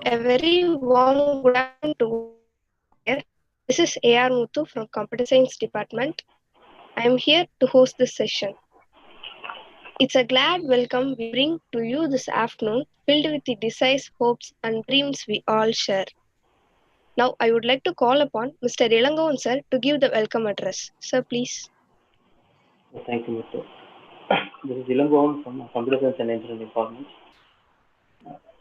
A very warm good afternoon to here. This is A.R. Muthu from Computer Science Department. I am here to host this session. It's a glad welcome we bring to you this afternoon, filled with the desires, hopes, and dreams we all share. Now, I would like to call upon Mr. Ilangovan sir to give the welcome address. Sir, please. Thank you, Mr. This is Ilangovan from Computer Science and Engineering Department.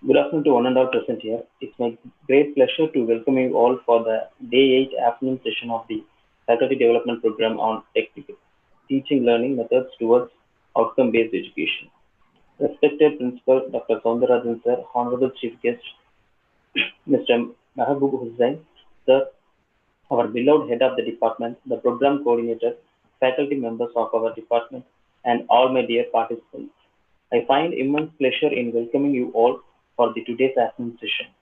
Good afternoon to one and all present here. It's my great pleasure to welcome you all for the Day 8 afternoon session of the Faculty Development Program on Technical Teaching Learning Methods towards Outcome-Based Education. Respected Principal Dr. Soundarajan sir, Honorable Chief Guest Mr. Mahaboob Hussain sir, our beloved head of the department, the program coordinator, faculty members of our department, and all my dear participants. I find immense pleasure in welcoming you all for the today's afternoon session.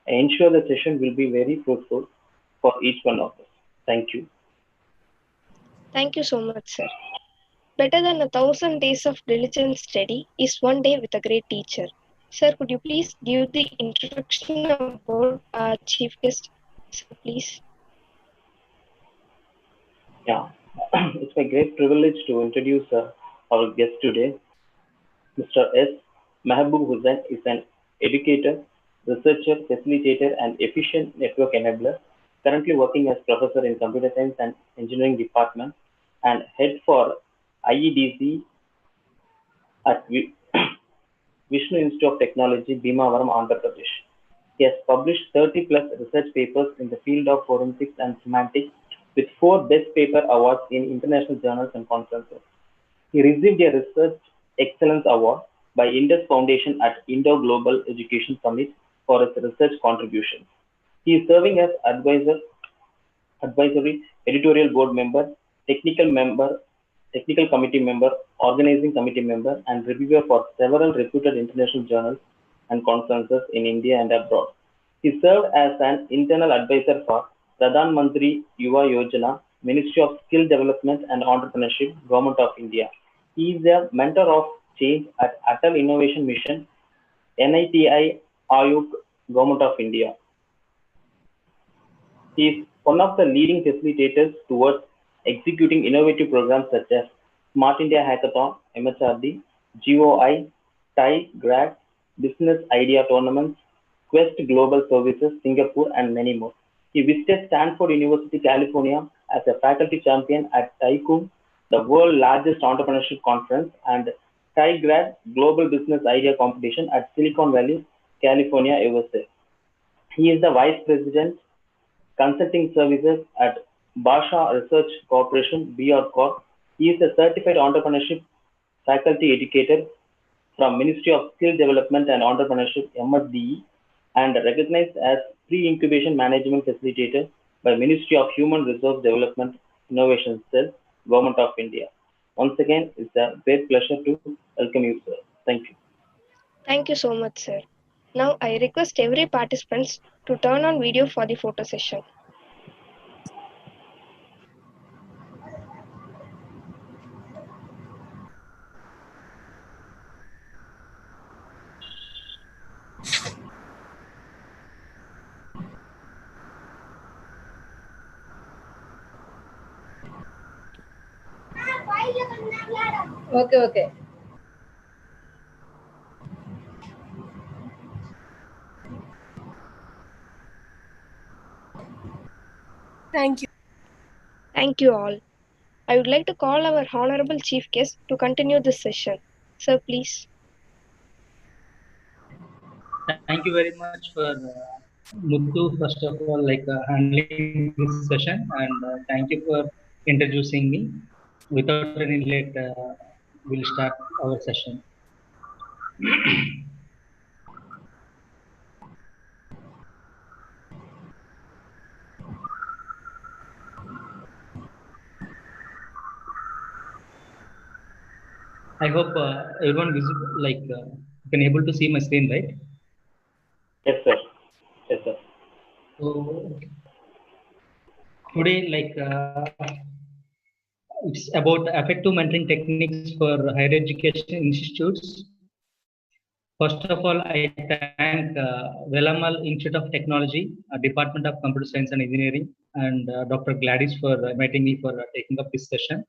I ensure the session will be very fruitful for each one of us. Thank you. Thank you so much, sir. Better than 1,000 days of diligent study is one day with a great teacher. Sir, could you please give the introduction about our chief guest? Sir, please. Yeah, it's my great privilege to introduce our guest today. Mr. S. Mahaboob Hussain is an educator, researcher, facilitator, and efficient network enabler, currently working as professor in Computer Science and Engineering Department and head for IEDC at Vishnu Institute of Technology, Bhimavaram, Andhra Pradesh. He has published 30 plus research papers in the field of forensics and semantics with 4 Best Paper Awards in international journals and conferences. He received a Research Excellence Award by Indus Foundation at Indo Global Education Summit for his research contributions. He is serving as advisory, editorial board member, technical committee member, organizing committee member, and reviewer for several reputed international journals and conferences in India and abroad. He served as an internal advisor for Pradhan Mantri Yuva Yojana, Ministry of Skill Development and Entrepreneurship, Government of India. He is a mentor of change at Atal Innovation Mission, NITI Ayuk, Government of India. He is one of the leading facilitators towards executing innovative programs such as Smart India Hackathon, MHRD, GOI, TIE, GRAD, Business Idea Tournaments, Quest Global Services, Singapore, and many more. He visited Stanford University, California as a faculty champion at TICUM, the world's largest entrepreneurship conference, and TIGRAD Global Business Idea Competition at Silicon Valley, California, USA. He is the Vice President, Consulting Services at Basha Research Corporation, BR Corp. He is a certified entrepreneurship faculty educator from Ministry of Skill Development and Entrepreneurship, MSDE, and recognized as Pre-Incubation Management Facilitator by Ministry of Human Resource Development Innovation Cell, Government of India. Once again, it's a great pleasure to welcome you, sir. Thank you. Thank you so much, sir. Now, I request every participant to turn on video for the photo session. Okay. Thank you. Thank you all. I would like to call our honorable chief guest to continue this session. Sir, please. Thank you very much for Muthu, first of all, handling this session, and thank you for introducing me. Without any late, we'll start our session. I hope everyone can able to see my screen, right? Yes, sir. Yes, sir. So today, it's about effective mentoring techniques for higher education institutes. First of all, I thank Velammal Institute of Technology, Department of Computer Science and Engineering, and Dr. Gladys for inviting me for taking up this session.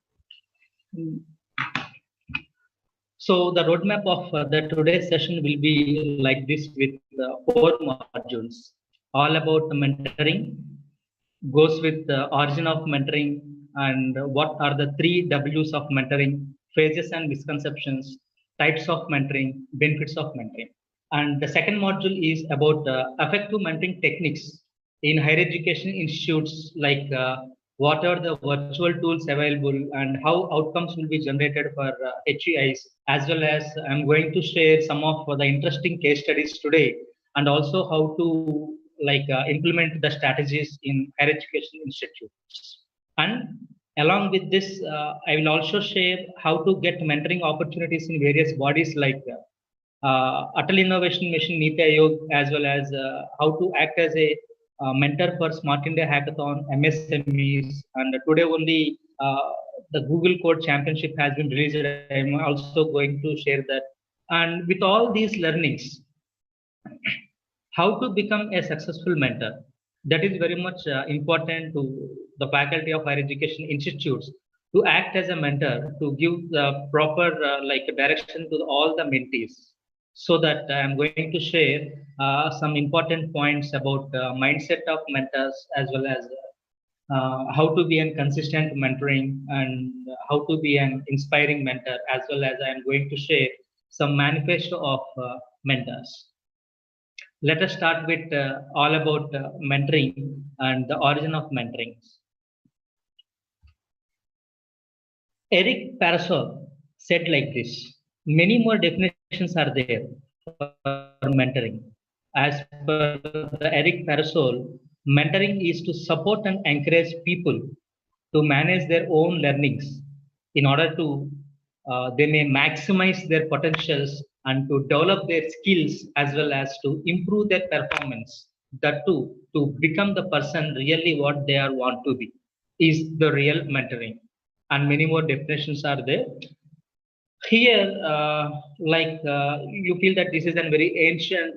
So the roadmap of the today's session will be like this with 4 modules, all about mentoring, goes with the origin of mentoring and what are the 3 W's of mentoring, phases and misconceptions, types of mentoring, benefits of mentoring. And the second module is about effective mentoring techniques in higher education institutes, like what are the virtual tools available and how outcomes will be generated for HEIs, as well as I'm going to share some of the interesting case studies today, and also how to implement the strategies in higher education institutes. And along with this, I will also share how to get mentoring opportunities in various bodies like Atal Innovation Mission Niti Aayog, as well as how to act as a mentor for Smart India Hackathon, MSMEs, and today only the Google Code Championship has been released. I'm also going to share that. And with all these learnings, how to become a successful mentor, that is very much important to the faculty of higher education institutes to act as a mentor, to give the proper direction to all the mentees, so that I'm going to share some important points about mindset of mentors, as well as how to be a consistent mentoring, and how to be an inspiring mentor, as well as I'm going to share some manifesto of mentors. Let us start with all about mentoring and the origin of mentoring. Eric Parasol said like this: many more definitions are there for mentoring. As per the Eric Parasol, mentoring is to support and encourage people to manage their own learnings in order to they may maximize their potentials and to develop their skills, as well as to improve their performance. That too, to become the person really what they are want to be, is the real mentoring. And many more definitions are there. Here, you feel that this is a very ancient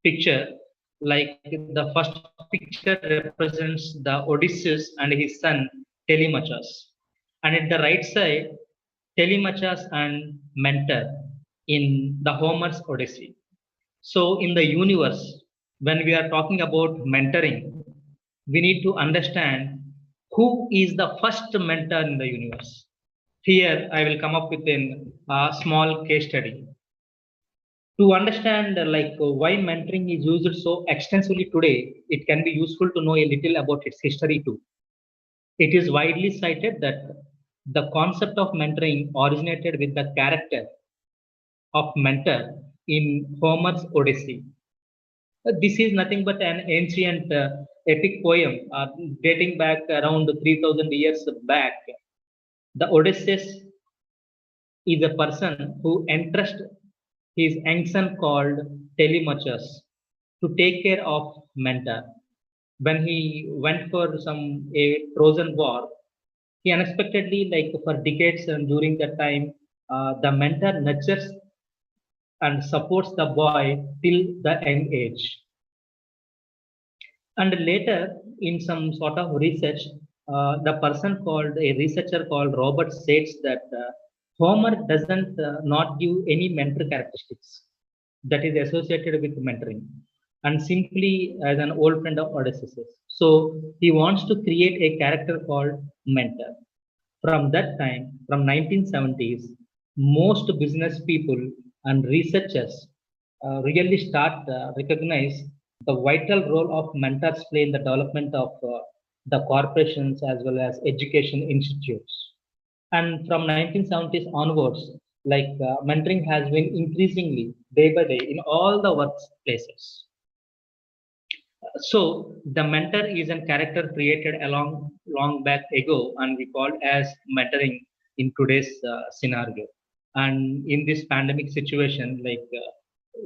picture. Like the first picture represents the Odysseus and his son Telemachus, and at the right side, Telemachus and Mentor in the Homer's Odyssey. So, in the universe, when we are talking about mentoring, we need to understand who is the first mentor in the universe. Here, I will come up with a small case study. To understand why mentoring is used so extensively today, it can be useful to know a little about its history too. It is widely cited that the concept of mentoring originated with the character of mentor in Homer's Odyssey. This is nothing but an ancient epic poem dating back around 3000 years back. The Odysseus is a person who entrusts his young son called Telemachus to take care of Mentor. When he went for a Trojan war, he unexpectedly, like for decades and during that time, the mentor nurtures and supports the boy till the young age. And later, in some sort of research, the person called a researcher called Robert states that Homer doesn't not give any mentor characteristics that is associated with mentoring, and simply as an old friend of Odysseus. So he wants to create a character called mentor. From that time, from 1970s, most business people and researchers really start recognize the vital role of mentors play in the development of the corporations as well as education institutes. And from 1970s onwards, mentoring has been increasingly day by day in all the workplaces. So the mentor is a character created long back ago, and we call as mentoring in today's scenario. And in this pandemic situation,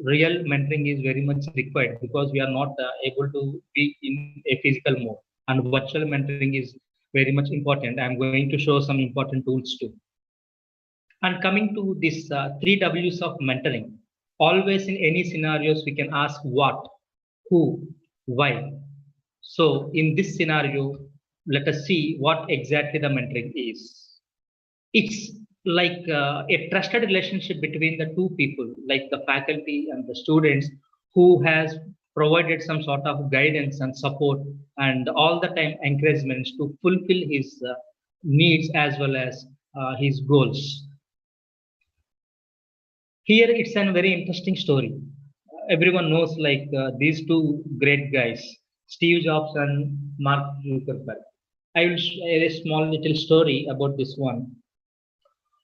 real mentoring is very much required because we are not able to be in a physical mode, and virtual mentoring is very much important. I'm going to show some important tools too. And coming to this 3 W's of mentoring. Always in any scenarios, we can ask what, who, why. So in this scenario, let us see what exactly the mentoring is. It's like a trusted relationship between the two people, like the faculty and the students, who has provided some sort of guidance and support and all the time encouragements to fulfill his needs as well as his goals. Here it's a very interesting story. Everyone knows like these two great guys, Steve Jobs and Mark Zuckerberg. I will share a small little story about this one.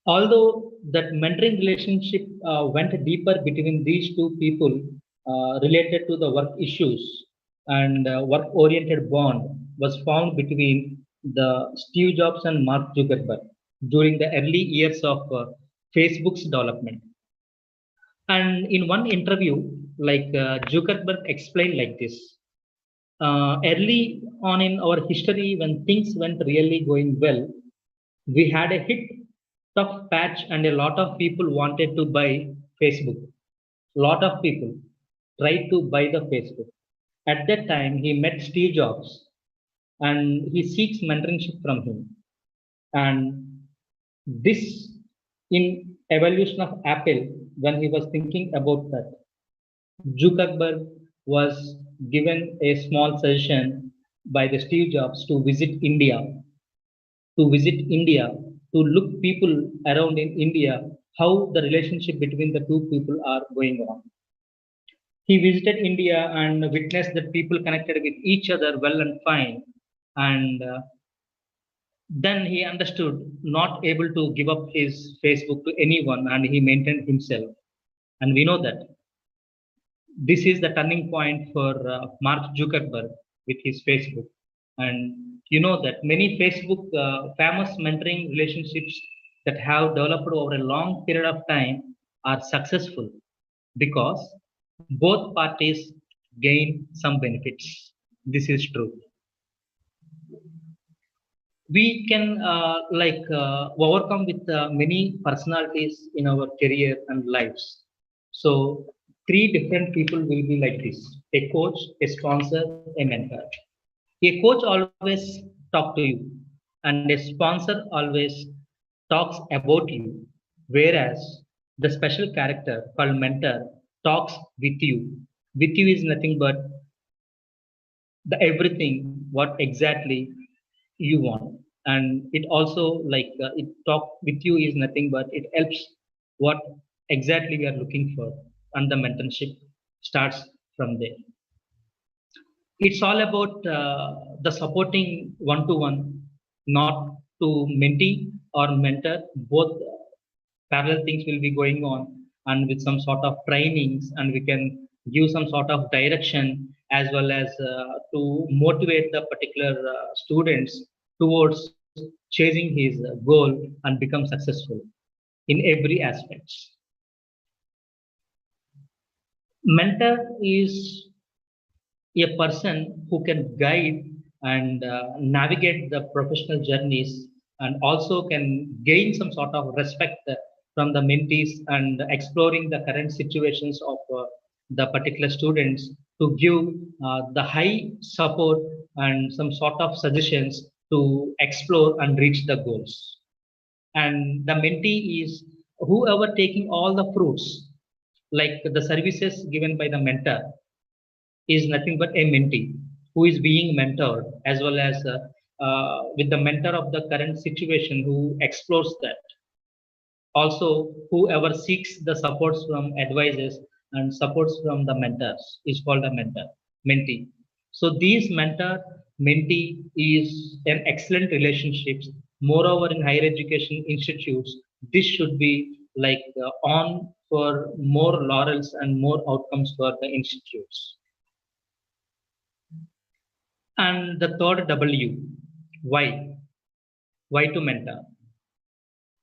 Although that mentoring relationship went deeper between these two people related to the work issues and work-oriented bond was found between the Steve Jobs and Mark Zuckerberg during the early years of Facebook's development. And in one interview, like Zuckerberg explained like this: early on in our history, when things went really going well, we had a hit tough patch and a lot of people wanted to buy Facebook. Lot of people tried to buy the Facebook. At that time, he met Steve Jobs and he seeks mentorship from him. And this in evolution of Apple, when he was thinking about that, Zuckerberg was given a small suggestion by the Steve Jobs to visit India, to look people around in India, how the relationship between the two people are going on. He visited India and witnessed that people connected with each other well and fine. And then he understood not able to give up his Facebook to anyone and he maintained himself. And we know that this is the turning point for Mark Zuckerberg with his Facebook. And you know that many Facebook famous mentoring relationships that have developed over a long period of time are successful because both parties gain some benefits. This is true. We can overcome with many personalities in our career and lives. So three different people will be like this: a coach, a sponsor, a mentor. A coach always talk to you and a sponsor always talks about you, whereas the special character called mentor talks with you. With you is nothing but the everything what exactly you want, and it also like it talk with you is nothing but it helps what exactly we are looking for, and the mentorship starts from there. It's all about the supporting one to one, not to mentee or mentor. Both parallel things will be going on, and with some sort of trainings, and we can give some sort of direction as well as to motivate the particular students towards chasing his goal and become successful in every aspects. Mentor is a person who can guide and navigate the professional journeys and also can gain some sort of respect from the mentees and exploring the current situations of the particular students to give the high support and some sort of suggestions to explore and reach the goals. And the mentee is whoever taking all the fruits, like the services given by the mentor is nothing but a mentee who is being mentored, as well as with the mentor of the current situation who explores that. Also, whoever seeks the supports from advisors and supports from the mentors is called a mentor, mentee. So these mentor mentee is an excellent relationships. Moreover, in higher education institutes, this should be like on for more laurels and more outcomes for the institutes. And the third W, why? Why to mentor?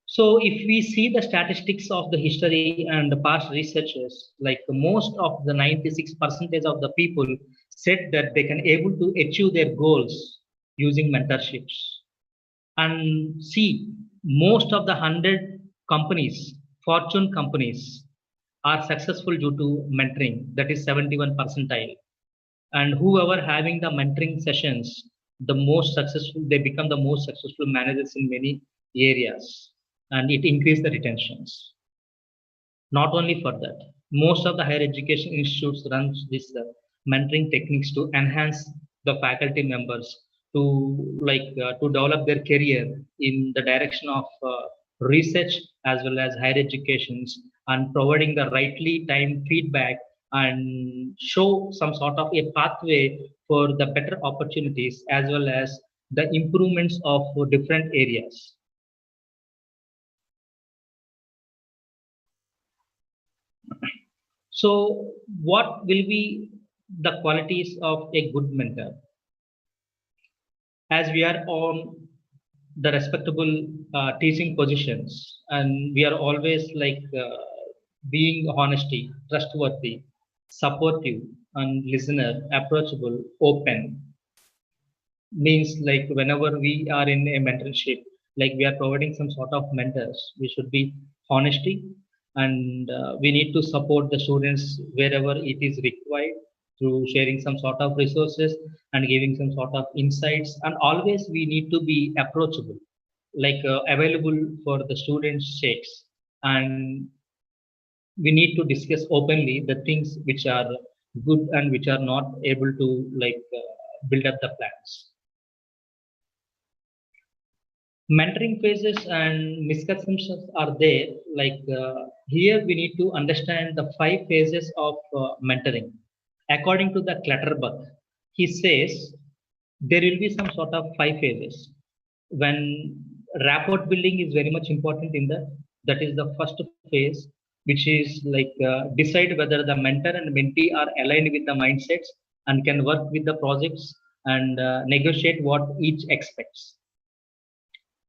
So if we see the statistics of the history and the past researchers, like most of the 96% of the people said that they can able to achieve their goals using mentorships. And see, most of the 100 companies, Fortune companies, are successful due to mentoring, that is 71 percentile. And whoever having the mentoring sessions, the most successful, they become the most successful managers in many areas, and it increase the retentions. Not only for that, most of the higher education institutes runs this mentoring techniques to enhance the faculty members to develop their career in the direction of research as well as higher educations, and providing the rightly timed feedback and show some sort of a pathway for the better opportunities as well as the improvements of different areas. So, what will be the qualities of a good mentor? As we are on the respectable teaching positions, and we are always being honesty, trustworthy, supportive, and listener, approachable, open, means like whenever we are in a mentorship, like we are providing some sort of mentors, we should be honesty, and we need to support the students wherever it is required through sharing some sort of resources and giving some sort of insights, and always we need to be approachable, available for the students sakes, and we need to discuss openly the things which are good and which are not able to build up the plans. Mentoring phases and misconceptions are there. Here we need to understand the 5 phases of mentoring. According to the Clutterbuck, he says there will be some sort of 5 phases. When rapport building is very much important in that is the first phase, which is decide whether the mentor and mentee are aligned with the mindsets and can work with the projects and negotiate what each expects.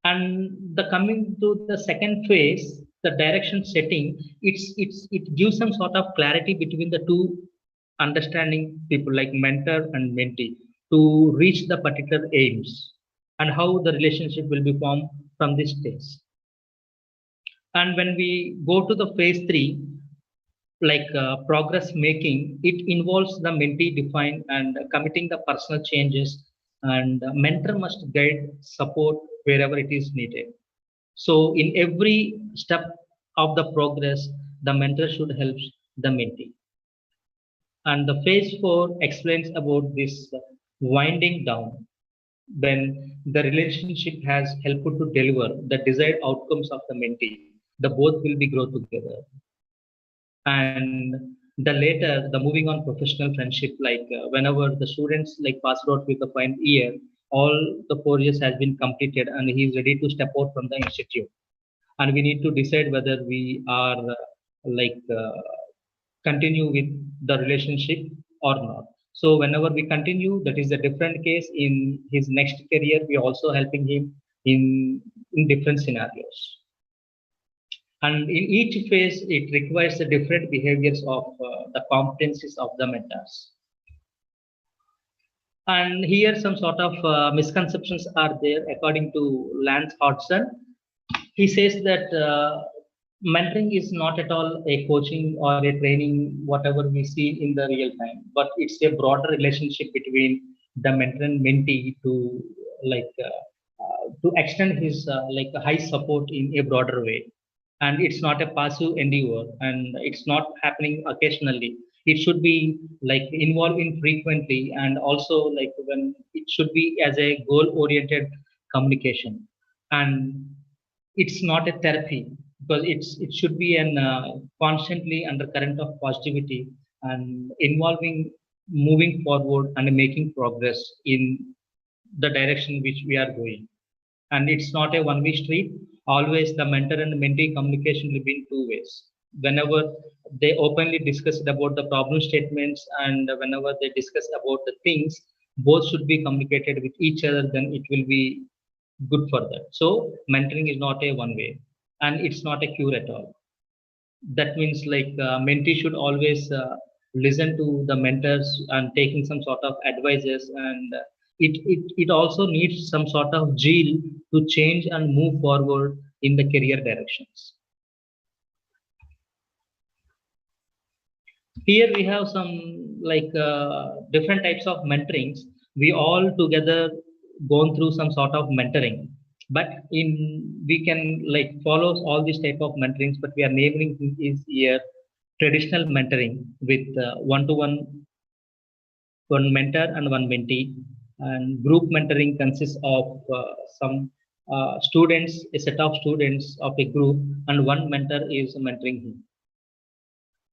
And the coming to the second phase, the direction setting, it gives some sort of clarity between the two understanding people like mentor and mentee to reach the particular aims and how the relationship will be formed from this stage. And when we go to the phase 3, progress making, it involves the mentee define and committing the personal changes, and mentor must guide support wherever it is needed. So in every step of the progress, the mentor should help the mentee. And the phase 4 explains about this winding down, when the relationship has helped to deliver the desired outcomes of the mentee, the both will be grow together. And the later, the moving on professional friendship, whenever the students pass out with the final year, all the 4 years has been completed and he is ready to step out from the institute, and we need to decide whether we are like uh, continue with the relationship or not. So whenever we continue, that is a different case. In his next career, we are also helping him in different scenarios. And in each phase, it requires the different behaviors of the competencies of the mentors. And here some sort of misconceptions are there. According to Lance Hodgson, he says that mentoring is not at all a coaching or a training, whatever we see in the real time, but it's a broader relationship between the mentor and mentee to extend his high support in a broader way. And it's not a passive endeavor, and it's not happening occasionally. It should be involving frequently, and also when it should be as a goal oriented communication. And it's not a therapy, because it should be an constantly under current of positivity and involving moving forward and making progress in the direction which we are going. And it's not a one-way street. Always the mentor and mentee communication will be in 2 ways. Whenever they openly discuss about the problem statements and whenever they discuss about the things, both should be communicated with each other, then it will be good for that. So mentoring is not a one way, and it's not a cure at all. That means mentee should always listen to the mentors and taking some sort of advices, and it also needs some sort of zeal to change and move forward in the career directions. Here we have some like different types of mentorings. We all together gone through some sort of mentoring, but in we can like follow all these type of mentorings, but we are naming is here traditional mentoring with one-to-one, one mentor and one mentee. And group mentoring consists of some students, a set of students of a group, and one mentor is mentoring him.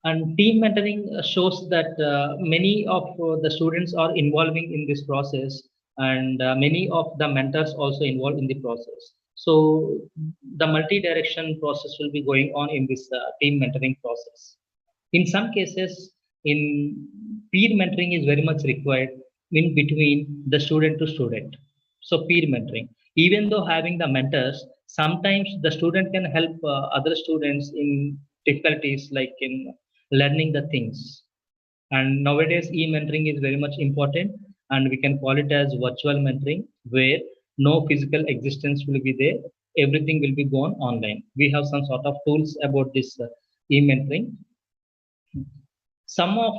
And team mentoring shows that many of the students are involving in this process, and many of the mentors also involved in the process. So the multi-direction process will be going on in this team mentoring process. In some cases, in peer mentoring is very much required in between the student to student. So peer mentoring, even though having the mentors, sometimes the student can help other students in difficulties like in learning the things. And nowadays, e-mentoring is very much important, and we can call it as virtual mentoring, where no physical existence will be there. Everything will be gone online. We have some sort of tools about this e-mentoring. Some of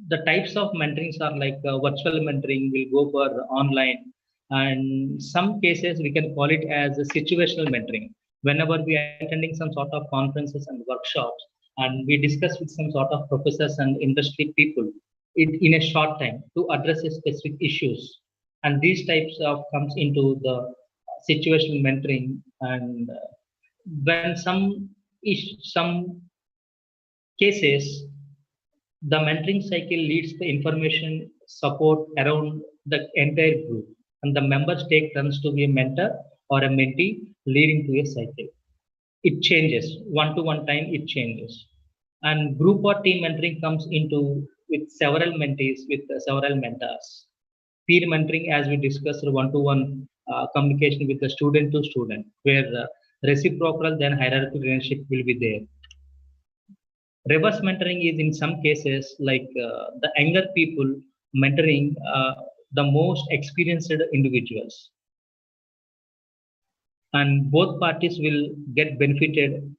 the types of mentorings are like virtual mentoring will go for online, and some cases we can call it as a situational mentoring. Whenever we are attending some sort of conferences and workshops, and we discuss with some sort of professors and industry people in a short time to address a specific issues, and these types of comes into the situational mentoring. And when some cases, the mentoring cycle leads the information support around the entire group, and the members take turns to be a mentor or a mentee, leading to a cycle. It changes one to one time, it changes. And group or team mentoring comes into with several mentees, with several mentors. Peer mentoring, as we discussed, one to one communication with the student to student, where reciprocal then hierarchical relationship will be there. Reverse mentoring is in some cases like the younger people mentoring the most experienced individuals, and both parties will get benefited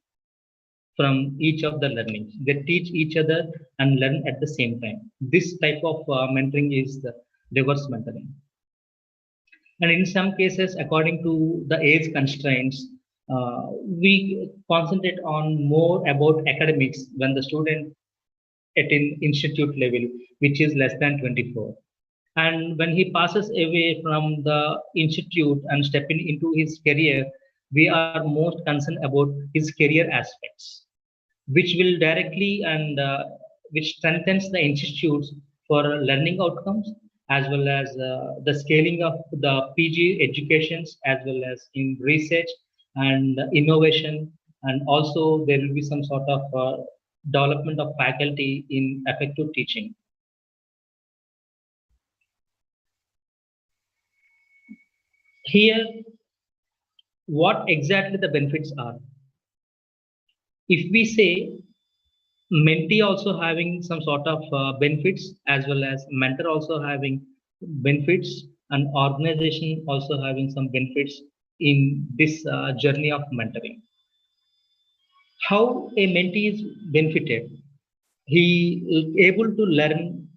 from each of the learnings. They teach each other and learn at the same time. This type of mentoring is the reverse mentoring. And in some cases, according to the age constraints, we concentrate on more about academics when the student at an institute level, which is less than 24. And when he passes away from the institute and stepping into his career, we are most concerned about his career aspects, which will directly and which strengthens the institutes for learning outcomes, as well as the scaling of the PG educations, as well as in research and innovation. And also there will be some sort of development of faculty in effective teaching. Here, what exactly the benefits are? If we say mentee also having some sort of benefits, as well as mentor also having benefits, and organization also having some benefits in this journey of mentoring. How a mentee is benefited? He is able to learn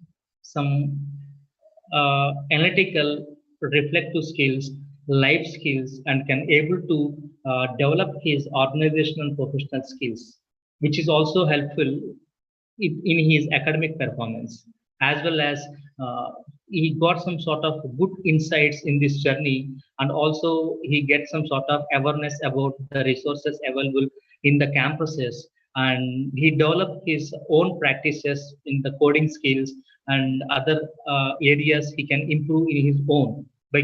some analytical reflective skills, life skills, and can able to develop his organizational and professional skills, which is also helpful in his academic performance, as well as uh, he got some sort of good insights in this journey, and also he gets some sort of awareness about the resources available in the campuses, and he developed his own practices in the coding skills and other areas he can improve in his own by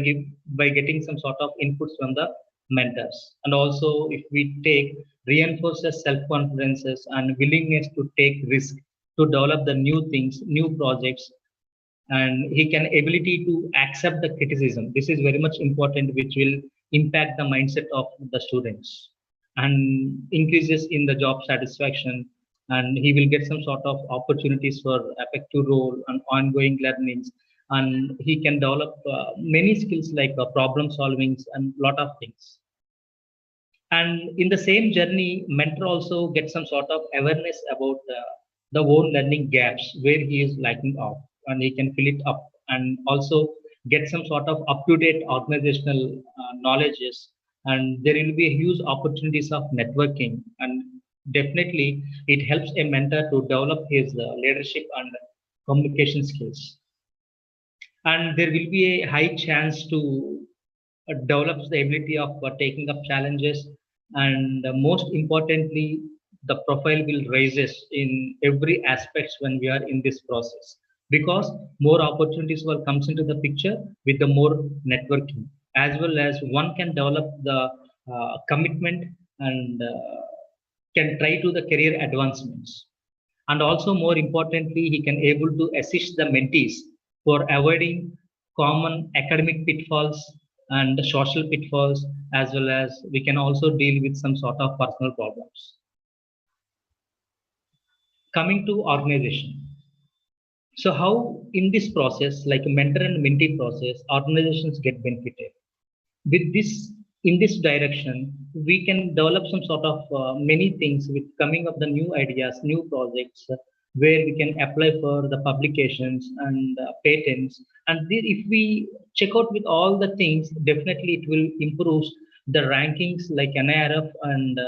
getting some sort of inputs from the mentors. And also if we take reinforces self-confidences and willingness to take risk to develop the new things, new projects, and he can ability to accept the criticism. This is very much important, which will impact the mindset of the students and increases in the job satisfaction, and he will get some sort of opportunities for effective role and ongoing learnings, and he can develop many skills like problem solving and lot of things. And in the same journey, mentor also gets some sort of awareness about the own learning gaps where he is lacking off, and he can fill it up, and also get some sort of up-to-date organizational knowledges. And there will be huge opportunities of networking, and definitely it helps a mentor to develop his leadership and communication skills. And there will be a high chance to develops the ability of taking up challenges, and most importantly, the profile will raises in every aspects when we are in this process, because more opportunities will comes into the picture with the more networking, as well as one can develop the commitment, and can try to the career advancements. And also more importantly, he can able to assist the mentees for avoiding common academic pitfalls and the social pitfalls, as well as we can also deal with some sort of personal problems. Coming to organization, so how in this process, like a mentor and mentee process, organizations get benefited with this. In this direction, we can develop some sort of many things with coming up the new ideas, new projects, where we can apply for the publications and patents. And if we check out with all the things, definitely it will improve the rankings like NIRF, and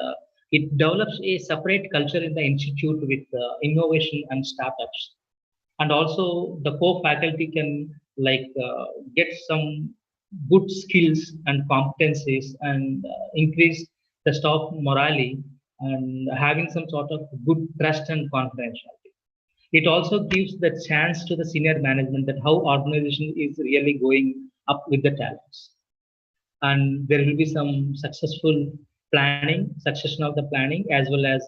it develops a separate culture in the institute with innovation and startups. And also the core faculty can like get some good skills and competencies, and increase the staff morale, and having some sort of good trust and confidentiality. It also gives the chance to the senior management that how organization is really going up with the talents, and there will be some successful planning, succession of the planning, as well as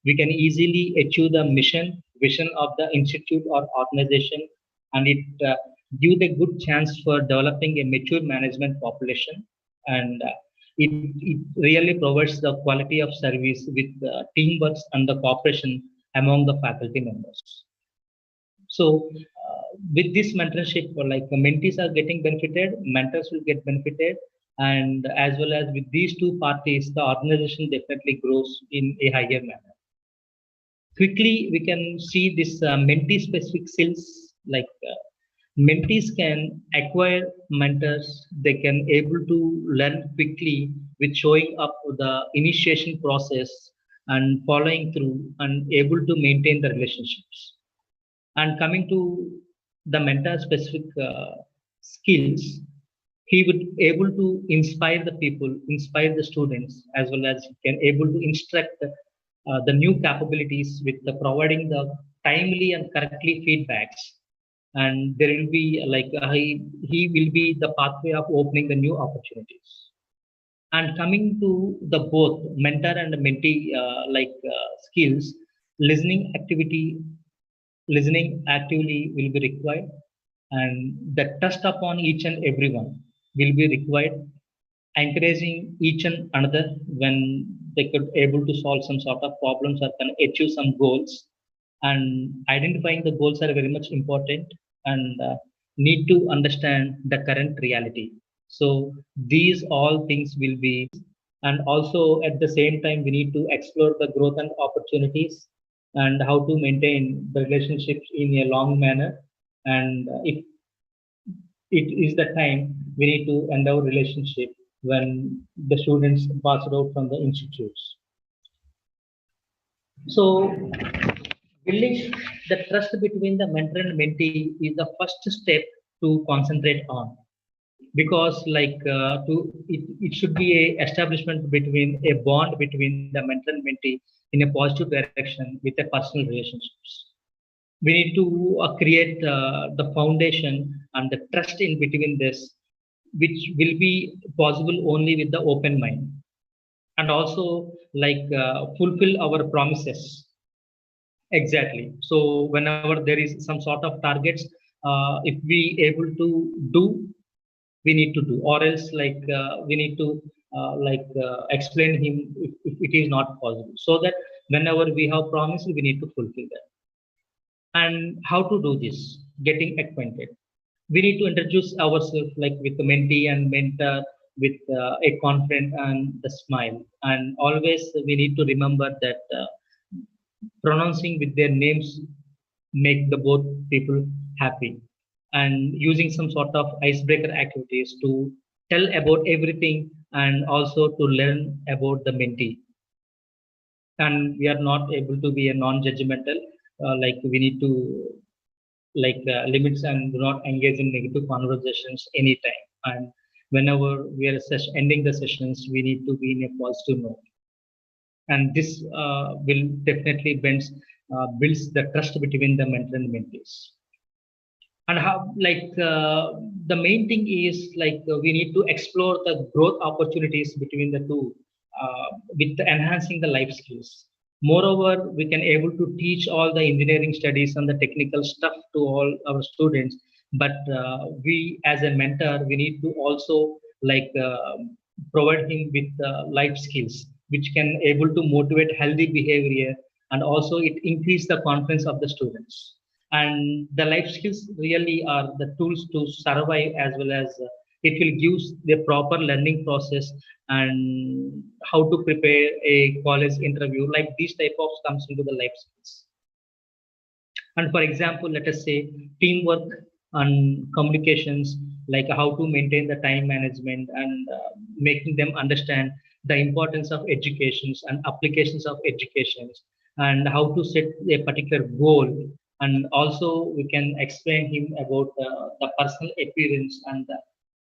we can easily achieve the mission vision of the institute or organization. And it give a good chance for developing a mature management population, and it really provides the quality of service with teamwork and the cooperation among the faculty members. So with this mentorship, like mentees are getting benefited, mentors will get benefited, and as well as with these two parties, the organization definitely grows in a higher manner. Quickly, we can see this mentee specific skills, like mentees can acquire mentors, they can able to learn quickly with showing up the initiation process and following through and able to maintain the relationships. And coming to the mentor specific skills, he would able to inspire the people, inspire the students, as well as can able to instruct the new capabilities with the providing the timely and correctly feedbacks. And there will be like he will be the pathway of opening the new opportunities. And coming to the both mentor and mentee skills, listening activity, listening actively will be required, and the trust upon each and everyone will be required, encouraging each and another when they could able to solve some sort of problems or can achieve some goals. And identifying the goals are very much important, and need to understand the current reality. So these all things will be, and also at the same time we need to explore the growth and opportunities, and how to maintain the relationships in a long manner. And if it is the time, we need to end our relationship when the students pass out from the institutes. So building the trust between the mentor and mentee is the first step to concentrate on, because it should be a establishment between a bond between the mentor and mentee in a positive direction with a personal relationships. We need to create the foundation and the trust in between this, which will be possible only with the open mind. And also fulfill our promises. Exactly. So whenever there is some sort of targets, if we able to do, we need to do, or else we need to explain him if it is not possible, so that whenever we have promised, we need to fulfill that. And how to do this? Getting acquainted. We need to introduce ourselves like with the mentee and mentor with a confident and the smile. And always we need to remember that pronouncing with their names make the both people happy, and using some sort of icebreaker activities to tell about everything and also to learn about the mentee. And we are not able to be a non-judgmental, like we need to limits and do not engage in negative conversations anytime. And whenever we are ending the sessions, we need to be in a positive note. And this will definitely builds the trust between the mentor and mentees. And how the main thing is we need to explore the growth opportunities between the two, with enhancing the life skills. Moreover, we can able to teach all the engineering studies and the technical stuff to all our students, but we as a mentor, we need to also like uh, provide him with life skills which can able to motivate healthy behavior, and also it increase the confidence of the students. And the life skills really are the tools to survive, as well as it will give the proper learning process, and how to prepare a college interview, like these type of comes into the life skills. And for example, let us say teamwork and communications, like how to maintain the time management, and making them understand the importance of educations and applications of educations, and how to set a particular goal. And also we can explain him about the personal appearance and the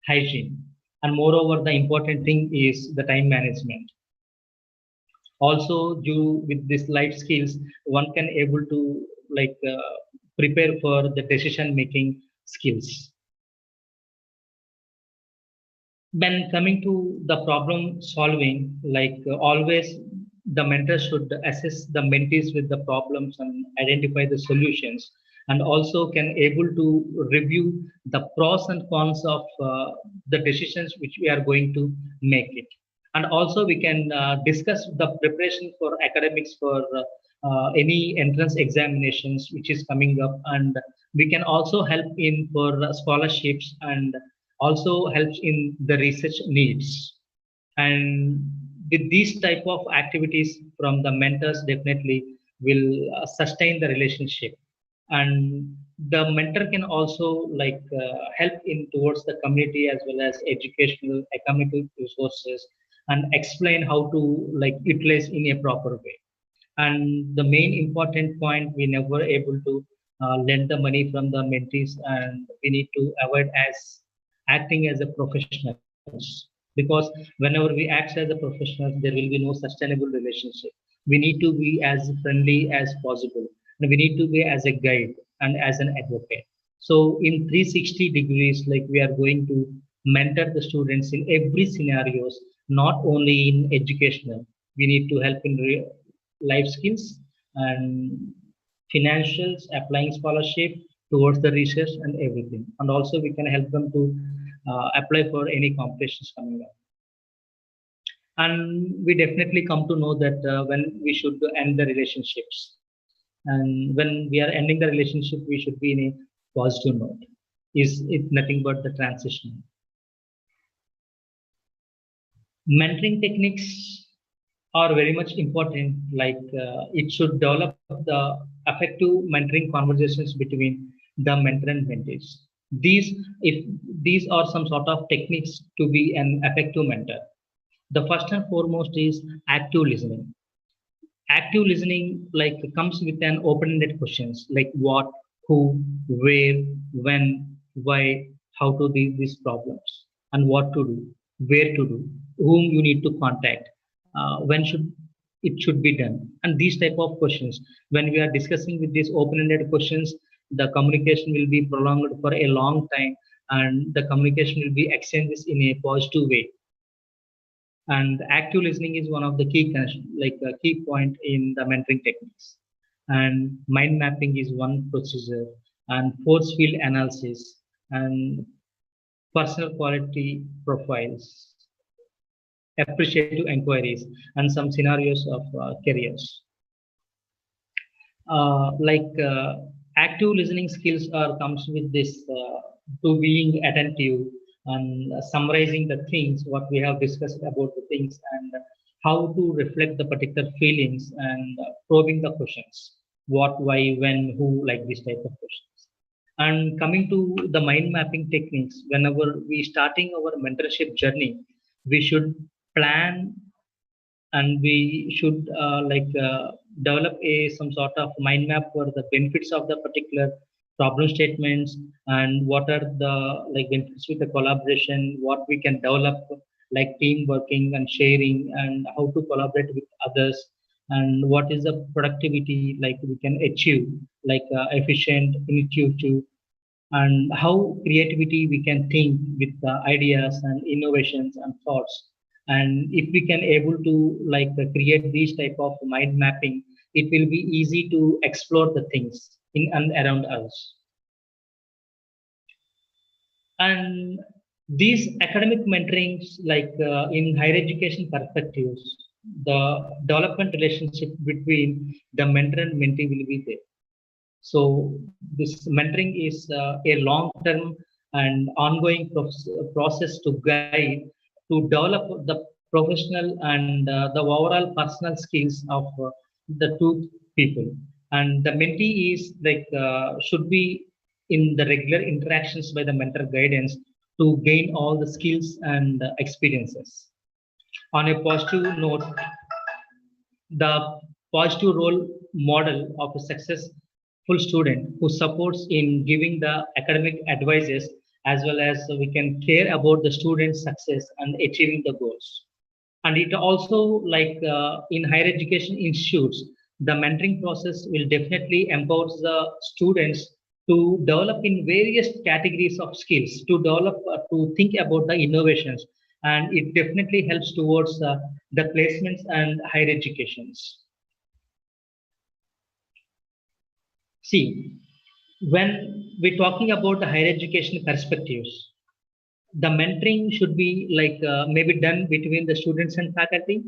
hygiene. And moreover, the important thing is the time management. Also, due with these life skills, one can able to prepare for the decision making skills. When coming to the problem solving, always the mentor should assess the mentees with the problems and identify the solutions, and also can able to review the pros and cons of the decisions which we are going to make it. And also we can discuss the preparation for academics for any entrance examinations which is coming up, and we can also help in for scholarships, and also helps in the research needs. And with these type of activities from the mentors, definitely will sustain the relationship. And the mentor can also help in towards the community as well as educational economic resources, and explain how to utilize in a proper way. And the main important point, we never able to lend the money from the mentees, and we need to avoid as acting as a professionals, because whenever we act as a professionals, there will be no sustainable relationship. We need to be as friendly as possible, and we need to be as a guide and as an advocate. So in 360 degrees, we are going to mentor the students in every scenarios, not only in educational. We need to help in life skills and financials, applying scholarship towards the research and everything. And also we can help them to apply for any competitions coming up. And we definitely come to know that when we should end the relationships, and when we are ending the relationship, we should be in a positive note. Is it nothing but the transition? Mentoring techniques are very much important. It should develop the effective mentoring conversations between the mentor and mentees. These, if these are some sort of techniques to be an effective mentor. The first and foremost is active listening. Active listening comes with an open-ended questions like what, who, where, when, why, how to deal these problems, and what to do, where to do, whom you need to contact, when should it should be done, and these type of questions. When we are discussing with these open-ended questions, the communication will be prolonged for a long time, and the communication will be exchanged in a positive way. And active listening is one of the key a key point in the mentoring techniques. And mind mapping is one procedure, and force field analysis, and personal quality profiles, appreciative inquiries, and some scenarios of careers. Active listening skills are comes with this to being attentive and summarizing the things what we have discussed about the things, and how to reflect the particular feelings and probing the questions, what, why, when, who, like this type of questions. And coming to the mind mapping techniques, whenever we starting our mentorship journey, we should plan and we should develop a some sort of mind map for the benefits of the particular problem statements, and what are the like benefits with the collaboration, what we can develop like team working and sharing, and how to collaborate with others, and what is the productivity like we can achieve, like efficient, intuitive, and how creativity we can think with the ideas and innovations and thoughts. And if we can able to create these type of mind mapping, it will be easy to explore the things in and around us. And these academic mentorings, in higher education perspectives, the development relationship between the mentor and mentee will be there. So this mentoring is a long-term and ongoing process to guide, to develop the professional and the overall personal skills of the two people. And the mentee is should be in the regular interactions by the mentor guidance to gain all the skills and experiences. On a positive note, the positive role model of a successful student who supports in giving the academic advices, as well as we can care about the student's success and achieving the goals. And it also in higher education institutes, the mentoring process will definitely empower the students to develop in various categories of skills, to develop to think about the innovations, and it definitely helps towards the placements and higher educations. See, when we're talking about the higher education perspectives, the mentoring should be maybe done between the students and faculty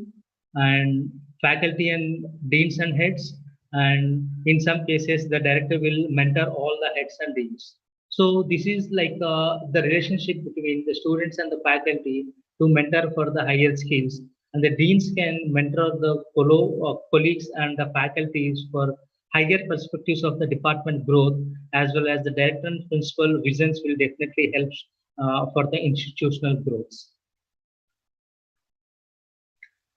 and deans and heads, and in some cases the director will mentor all the heads and deans. So this is the relationship between the students and the faculty to mentor for the higher skills, and the deans can mentor the colleagues and the faculties for higher perspectives of the department growth, as well as the director and principal visions will definitely help for the institutional growth.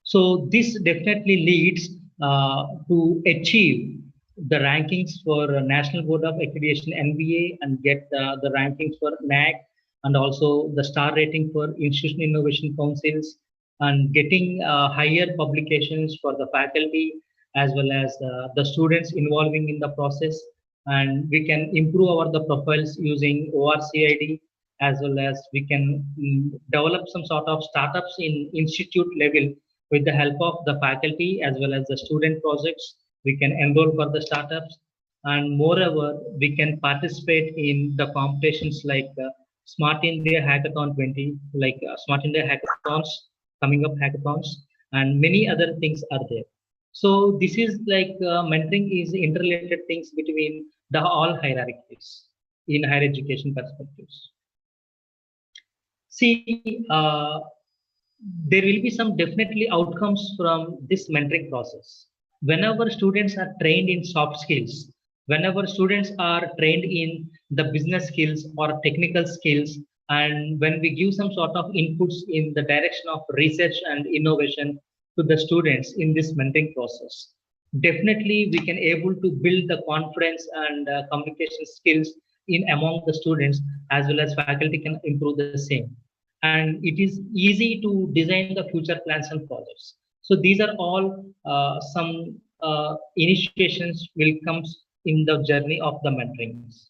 So this definitely leads to achieve the rankings for National Board of Accreditation (NBA) and get the rankings for NAC, and also the star rating for Institutional Innovation Councils, and getting higher publications for the faculty as well as the students involving in the process. And we can improve our the profiles using ORCID, as well as we can develop some sort of startups in institute level with the help of the faculty as well as the student projects. We can enroll for the startups, and moreover we can participate in the competitions like Smart India Hackathon 20, Smart India hackathons, coming up hackathons, and many other things are there. So this is mentoring is interrelated things between the all hierarchies in higher education perspectives. See, there will be some definitely outcomes from this mentoring process. Whenever students are trained in soft skills, whenever students are trained in the business skills or technical skills, and when we give some sort of inputs in the direction of research and innovation to the students in this mentoring process, definitely we can able to build the confidence and communication skills in among the students, as well as faculty can improve the same. And it is easy to design the future plans and projects. So these are all some initiations will come in the journey of the mentorings,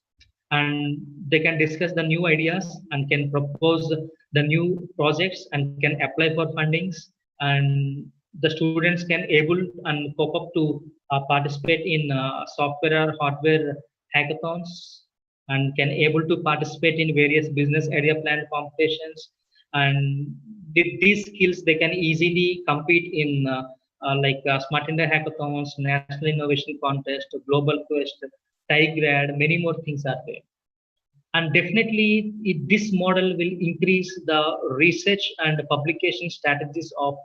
and they can discuss the new ideas and can propose the new projects and can apply for fundings, and the students can able and cope up to participate in software or hardware hackathons, and can able to participate in various business area plan competitions. And with these skills they can easily compete in Smart India hackathons, National Innovation Contest, Global Quest, Tigrad, many more things are there. And definitely this model will increase the research and publication strategies of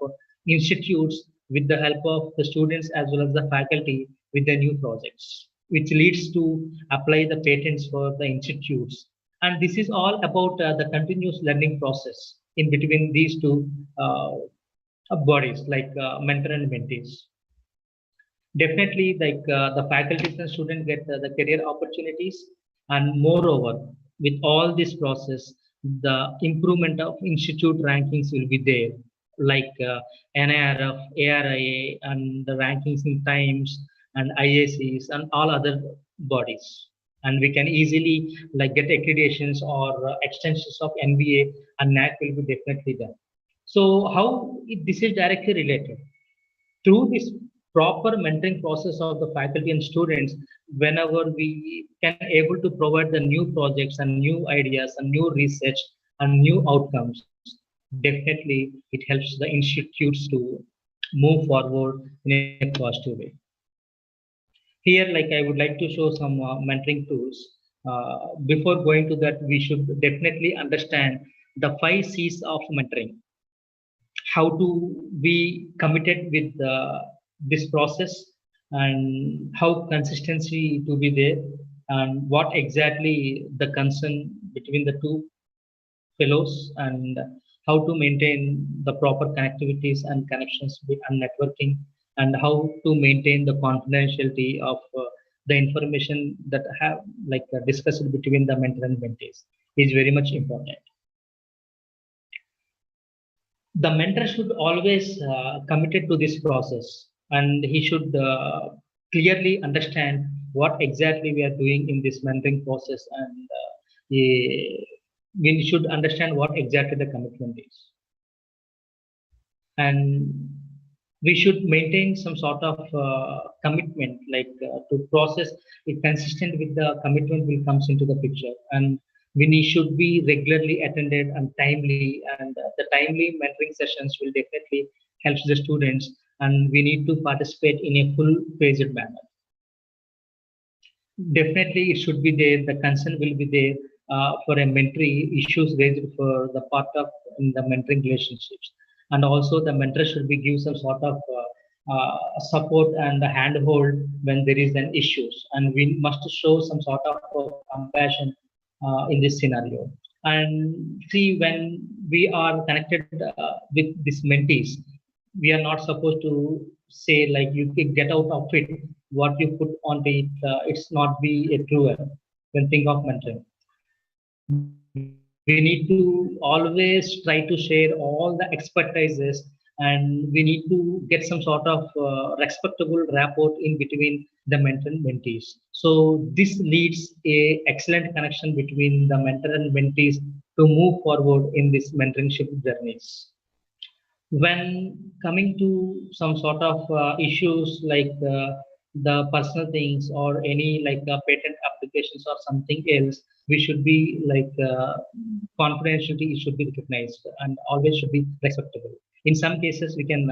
institutes with the help of the students as well as the faculty with the new projects, which leads to apply the patents for the institutes. And this is all about the continuous learning process in between these two bodies like mentor and mentees. Definitely, like the faculties and students get the career opportunities, and moreover, with all this process, the improvement of institute rankings will be there, like NIRF, ARIA, and the rankings in Times and IACs and all other bodies. And we can easily like get accreditations or extensions of NBA and NAC will be definitely done. So how this is directly related? Through this proper mentoring process of the faculty and students, whenever we can able to provide the new projects and new ideas and new research and new outcomes, definitely it helps the institutes to move forward in a positive way. Here, like I would like to show some mentoring tools. Before going to that, we should definitely understand the 5 C's of mentoring. How to be committed with this process, and how consistency to be there, and what exactly the concern between the two fellows, and how to maintain the proper connectivities and connections and networking, and how to maintain the confidentiality of the information that have like discussed between the mentor and mentees is very much important. The mentor should always committed to this process, and he should clearly understand what exactly we are doing in this mentoring process, and we should understand what exactly the commitment is, and we should maintain some sort of commitment, like to process it consistent with the commitment will comes into the picture, and we should be regularly attended and timely, and the timely mentoring sessions will definitely help the students, and we need to participate in a full-fledged manner. Definitely, it should be there. The concern will be there for a mentoree issues raised for the part of in the mentoring relationships, and also the mentor should be give some sort of support and a handhold when there is an issues, and we must show some sort of compassion in this scenario. And see, when we are connected with these mentees, we are not supposed to say like you can get out of it what you put onto it. It's not be a true when think of mentoring. We need to always try to share all the expertises, and we need to get some sort of respectable rapport in between the mentor and mentees. So this leads a excellent connection between the mentor and mentees to move forward in this mentorship journeys. When coming to some sort of issues like the personal things or any like patent applications or something else, we should be like confidentiality should be recognized and always should be respectable. In some cases, we can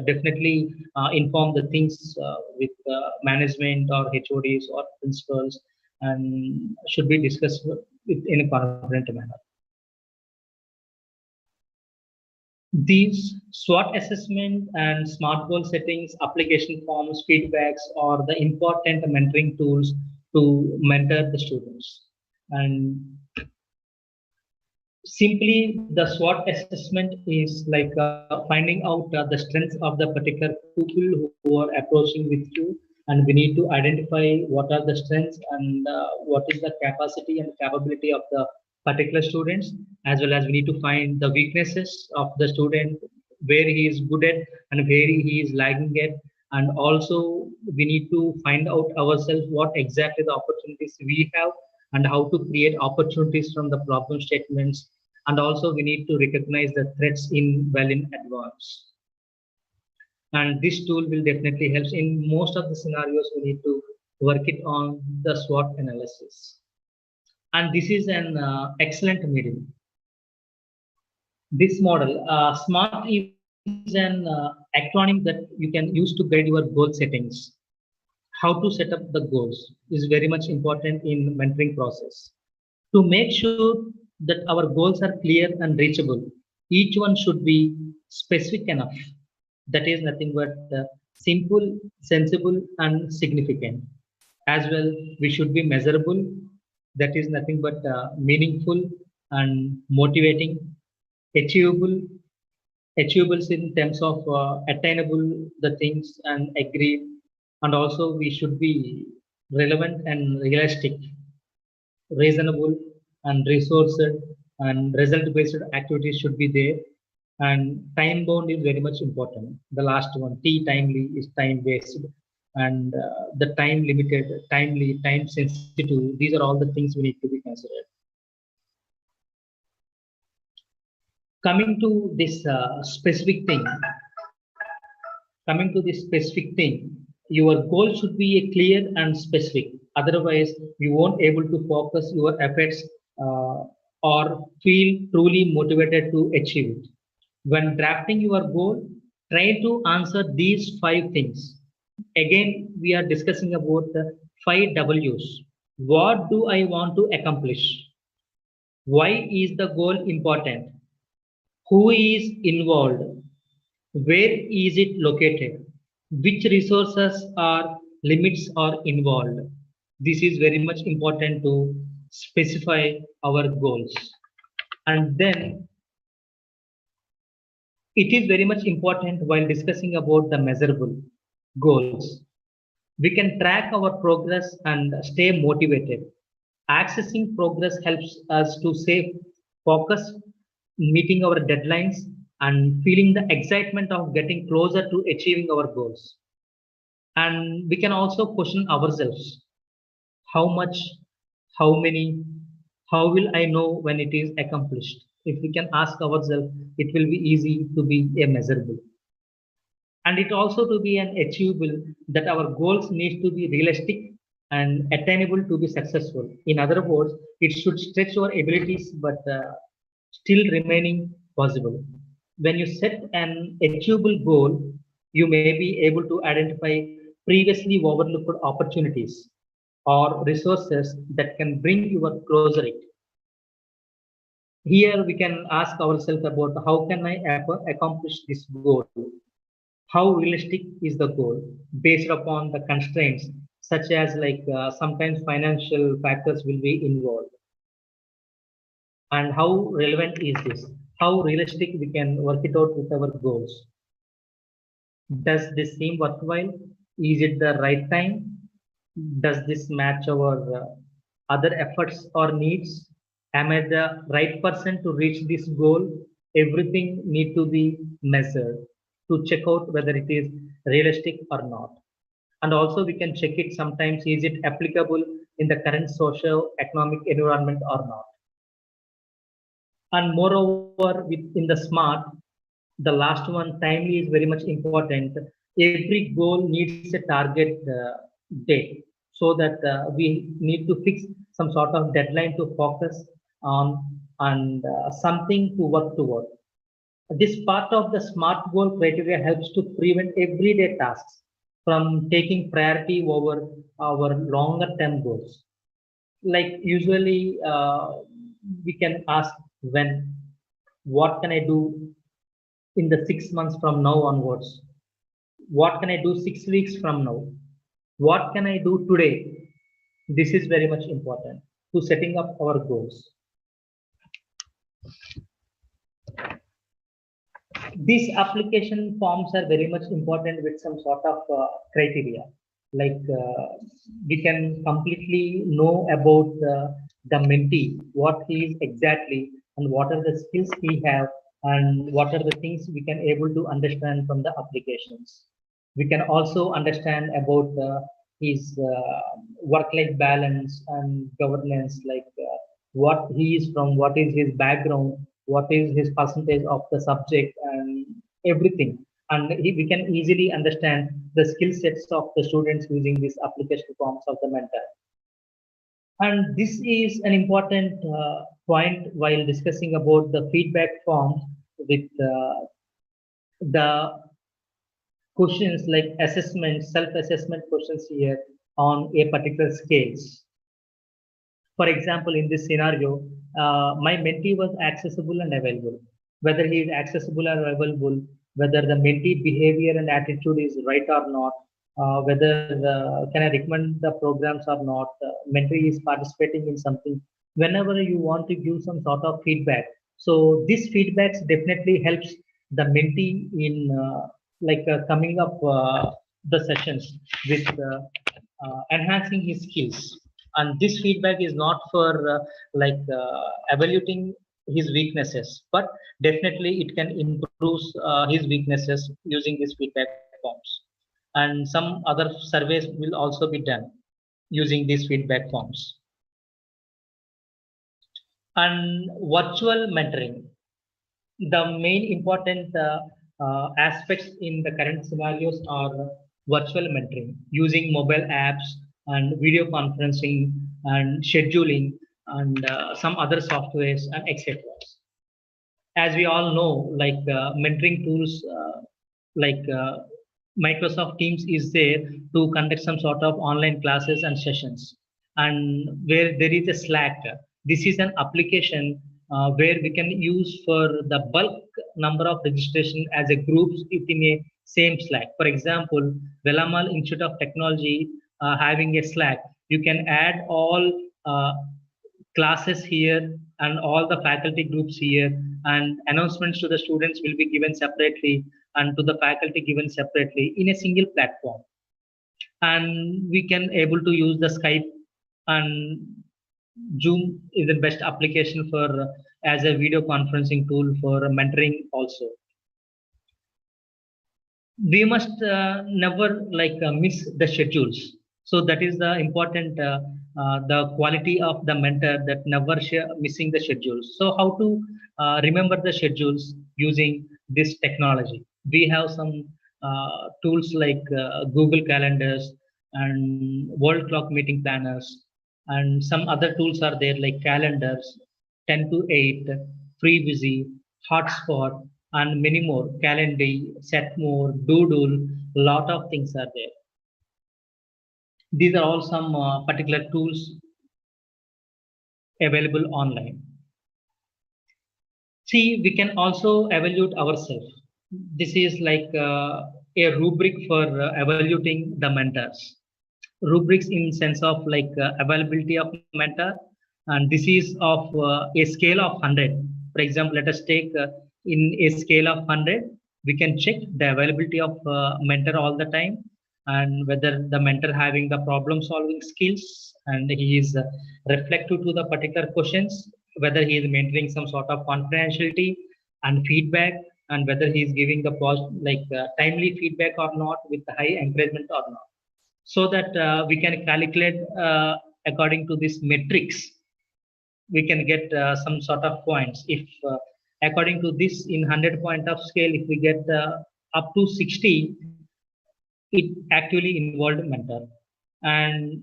definitely inform the things with management or HODs or principals, and should be discussed in a confident manner. These SWOT assessment and SMART goal settings, application forms, feedbacks are the important mentoring tools to mentor the students. And simply, the SWOT assessment is like finding out the strengths of the particular people who are approaching with you, and we need to identify what are the strengths and what is the capacity and capability of the particular students, as well as we need to find the weaknesses of the student, where he is good at and where he is lagging at, and also we need to find out ourselves what exactly the opportunities we have and how to create opportunities from the problem statements, and also we need to recognize the threats in well in advance. And this tool will definitely help in most of the scenarios. We need to work it on the SWOT analysis, and this is an excellent medium. This model, SMART, is an acronym that you can use to guide your goal settings. How to set up the goals is very much important in mentoring process. To make sure that our goals are clear and reachable, each one should be specific enough That is nothing but simple, sensible, and significant. As well, we should be measurable. That is nothing but meaningful and motivating, achievable, achievables in terms of attainable the things and agreed, and also we should be relevant and realistic, reasonable and resourced, and result based activities should be there, and time bound is very much important. The last one, t timely, is time based, and the time limited, timely, time sensitive, these are all the things we need to be considered. Coming to this specific thing, coming to this specific thing, your goal should be clear and specific. Otherwise, you won't able to focus your efforts uh, or feel truly motivated to achieve it. When drafting your goal, try to answer these 5 things. Again, we are discussing about the 5 W's. What do I want to accomplish? Why is the goal important? Who is involved? Where is it located? Which resources or limits are involved? This is very much important to specify our goals. And then it is very much important while discussing about the measurable goals. We can track our progress and stay motivated. Accessing progress helps us to stay focused, meeting our deadlines, and feeling the excitement of getting closer to achieving our goals. And we can also question ourselves: how much, how many, how will I know when it is accomplished? If we can ask ourselves, it will be easy to be a measurable. And it also to be an achievable, that our goals need to be realistic and attainable to be successful. In other words, it should stretch our abilities but still remaining possible. When you set an achievable goal, you may be able to identify previously overlooked opportunities or resources that can bring you closer it. Here we can ask ourselves about how can I accomplish this goal. How realistic is the goal based upon the constraints, such as like sometimes financial factors will be involved, and how relevant is this, how realistic we can work it out with our goals. Does this seem worthwhile? Is it the right time? Does this match our other efforts or needs? Am I the right person to reach this goal? Everything need to be measured to check out whether it is realistic or not. And also we can check it sometimes, is it applicable in the current social economic environment or not. And moreover, within the smart, the last one, timely, is very much important. Every goal needs a target date, so that we need to fix some sort of deadline to focus on, and something to work toward. This part of the SMART goal criteria helps to prevent everyday tasks from taking priority over our longer term goals. Like usually we can ask, when, what can I do in the 6 months from now onwards? What can I do 6 weeks from now? What can I do today? This is very much important to setting up our goals. These application forms are very much important with some sort of criteria. Like we can completely know about the mentee, what he is exactly, and what are the skills he have, and what are the things we can able to understand from the applications. We can also understand about his work-life balance and governance, like what he is from, what is his background, what is his percentage of the subject, and everything. And we can easily understand the skill sets of the students using these application forms of the mentor. And this is an important point while discussing about the feedback forms, with the questions like assessment, self-assessment questions here on a particular scales. For example, in this scenario, my mentee was accessible and available. Whether he is accessible or available whether the mentee behavior and attitude is right or not, whether can I recommend the programs or not, mentee is participating in something. Whenever you want to give some sort of feedback, so this feedbacks definitely helps the mentee in coming up the sessions with enhancing his skills. And this feedback is not for evaluating his weaknesses, but definitely it can improve his weaknesses using these feedback forms. And some other surveys will also be done using these feedback forms. And virtual mentoring, the main important aspects in the current scenarios are virtual mentoring using mobile apps and video conferencing and scheduling and some other softwares and etc. As we all know, mentoring tools like Microsoft Teams is there to conduct some sort of online classes and sessions. And where there is a Slack, this is an application where we can use for the bulk number of registration as a groups within a same Slack. For example, Velammal Institute of Technology having a Slack, you can add all classes here and all the faculty groups here, and announcements to the students will be given separately and to the faculty given separately in a single platform. And we can able to use the Skype, and Zoom is the best application for as a video conferencing tool for mentoring also. We must never miss the schedules. So that is the important the quality of the mentor, that never missing the schedules. So how to remember the schedules using this technology? We have some tools like Google Calendars and World Clock Meeting Planners, and some other tools are there like calendars, 10 to 8, Freebusy, Hotspot, and many more. Calendly, Setmore, Doodle, lot of things are there. These are all some particular tools available online. See, we can also evaluate ourselves. This is like a rubric for evaluating the mentors. Rubrics in sense of availability of mentor, and this is of a scale of 100. For example, let us take in a scale of 100, we can check the availability of mentor all the time, and whether the mentor having the problem solving skills and he is reflective to the particular questions, whether he is maintaining some sort of confidentiality and feedback, and whether he is giving the timely feedback or not with high encouragement or not. So that we can calculate according to this metrics, we can get some sort of points. If according to this in 100 point of scale, if we get up to 60, it actually involved mentor. And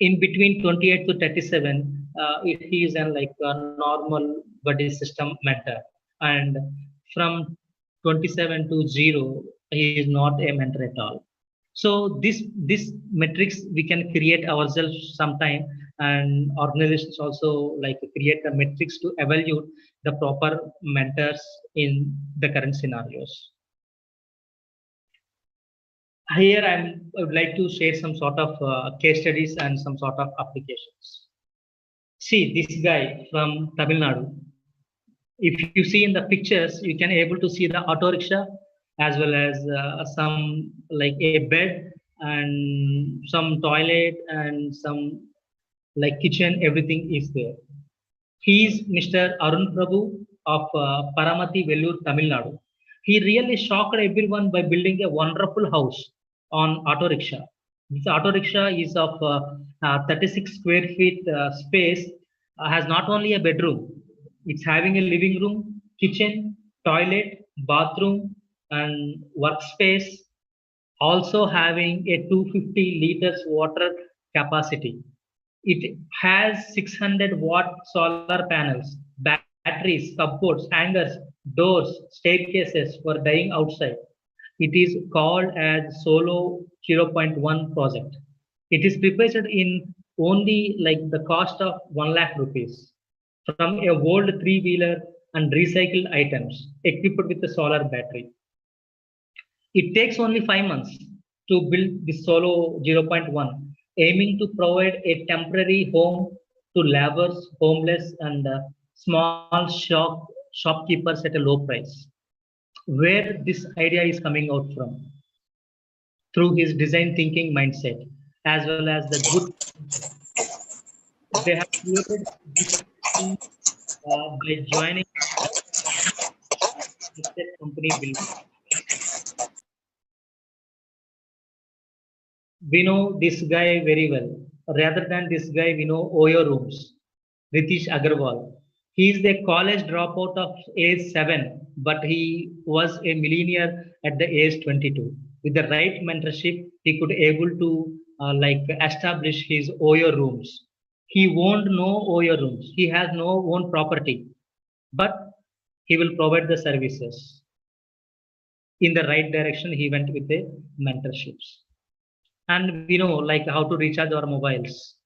in between 28 to 37, if he is a normal buddy system mentor, and from 27 to 0, he is not a mentor at all. So this metrics we can create ourselves sometime, and organizations also create the metrics to evaluate the proper mentors in the current scenarios. Here I would like to share some sort of case studies and some sort of applications. See this guy from Tamil Nadu. If you see in the pictures, you can able to see the auto rickshaw, as well as some a bed and some toilet and some kitchen, everything is there. He is Mr. Arun Prabhu of Paramati, Vellore, Tamil Nadu. He really shocked everyone by building a wonderful house on auto rickshaw. This auto rickshaw is of 36 square feet space, has not only a bedroom, it's having a living room, kitchen, toilet, bathroom, and workspace, also having a 250 liters water capacity. It has 600-watt solar panels, batteries, cupboards, hangers, doors, staircases for dining outside. It is called as Solo 0.1 project. It is prepared in only the cost of 1 lakh rupees from a old three-wheeler and recycled items equipped with a solar battery. It takes only 5 months to build the Solo 0.1, aiming to provide a temporary home to laborers, homeless, and small shopkeepers at a low price. Where this idea is coming out from? Through his design thinking mindset, as well as the good they have created this thing by joining listed company building. We know this guy very well. Rather than this guy, we know Oyo Rooms, Ritish Agarwal. He is the college dropout of age 7, but he was a millionaire at the age 22. With the right mentorship, he could able to establish his Oyo Rooms. He won't know Oyo Rooms. He has no own property, but he will provide the services. In the right direction, he went with the mentorships. And we know like how to recharge our mobiles.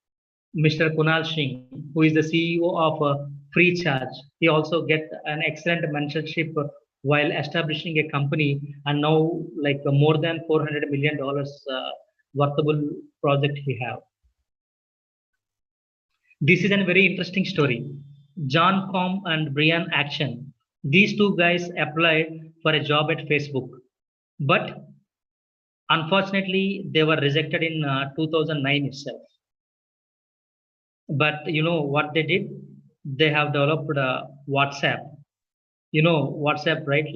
Mr. Kunal Singh, who is the CEO of Free Charge, he also get an excellent mentorship while establishing a company, and now like more than $400 million worthable project he have. This is a very interesting story. John Com and Brian Action. These two guys applied for a job at Facebook, but unfortunately they were rejected in 2009 itself. But you know what they did? They have developed WhatsApp. You know WhatsApp, right?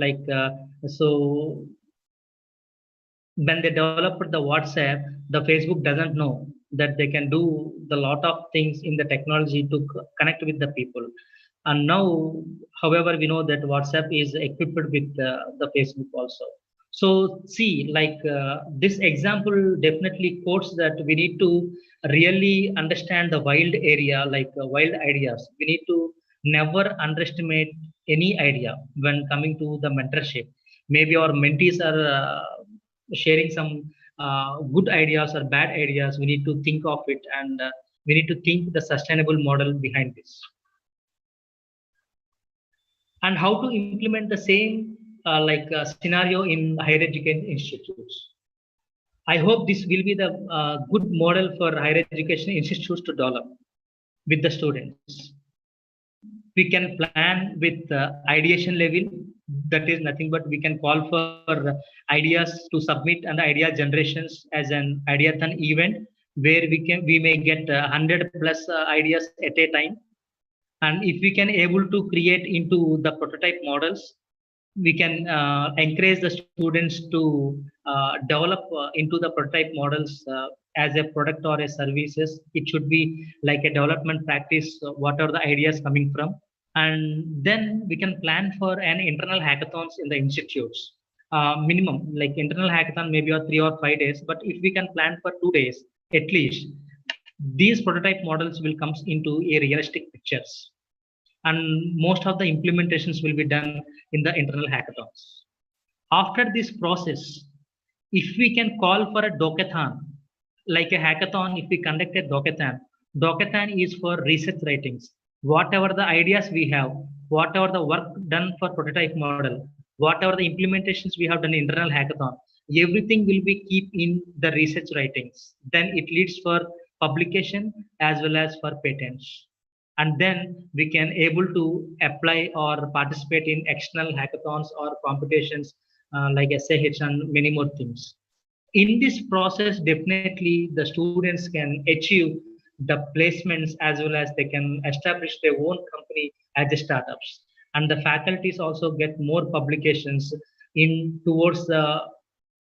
So when they developed the WhatsApp, the Facebook doesn't know that they can do the lot of things in the technology to connect with the people. And now, however, we know that WhatsApp is equipped with the Facebook also. So see, this example definitely quotes that we need to really understand the wild area, wild ideas. We need to never underestimate any idea when coming to the mentorship. Maybe our mentees are sharing some good ideas or bad ideas. We need to think of it, and we need to think the sustainable model behind this. And how to implement the same scenario in higher education institutes. I hope this will be the good model for higher education institutes to develop with the students. We can plan with ideation level. That is nothing but we can call for ideas to submit and idea generations as an ideathon event where we may get 100 plus ideas at a time. And if we can able to create into the prototype models, we can encourage the students to develop into the prototype models as a product or a services. It should be like a development practice, what are the ideas coming from. And then we can plan for an internal hackathons in the institutes. Minimum, like internal hackathon maybe 3 or 5 days, but if we can plan for 2 days, at least, these prototype models will come into a realistic pictures. And most of the implementations will be done in the internal hackathons. After this process, if we can call for a docathon, like a hackathon, if we conduct a docathon is for research writings. Whatever the ideas we have, whatever the work done for prototype model, whatever the implementations we have done in internal hackathon, everything will be keep in the research writings. Then it leads for publication as well as for patents. And then we can able to apply or participate in external hackathons or competitions like SAH and many more things. In this process, definitely the students can achieve the placements as well as they can establish their own company as a startups. And the faculties also get more publications in towards the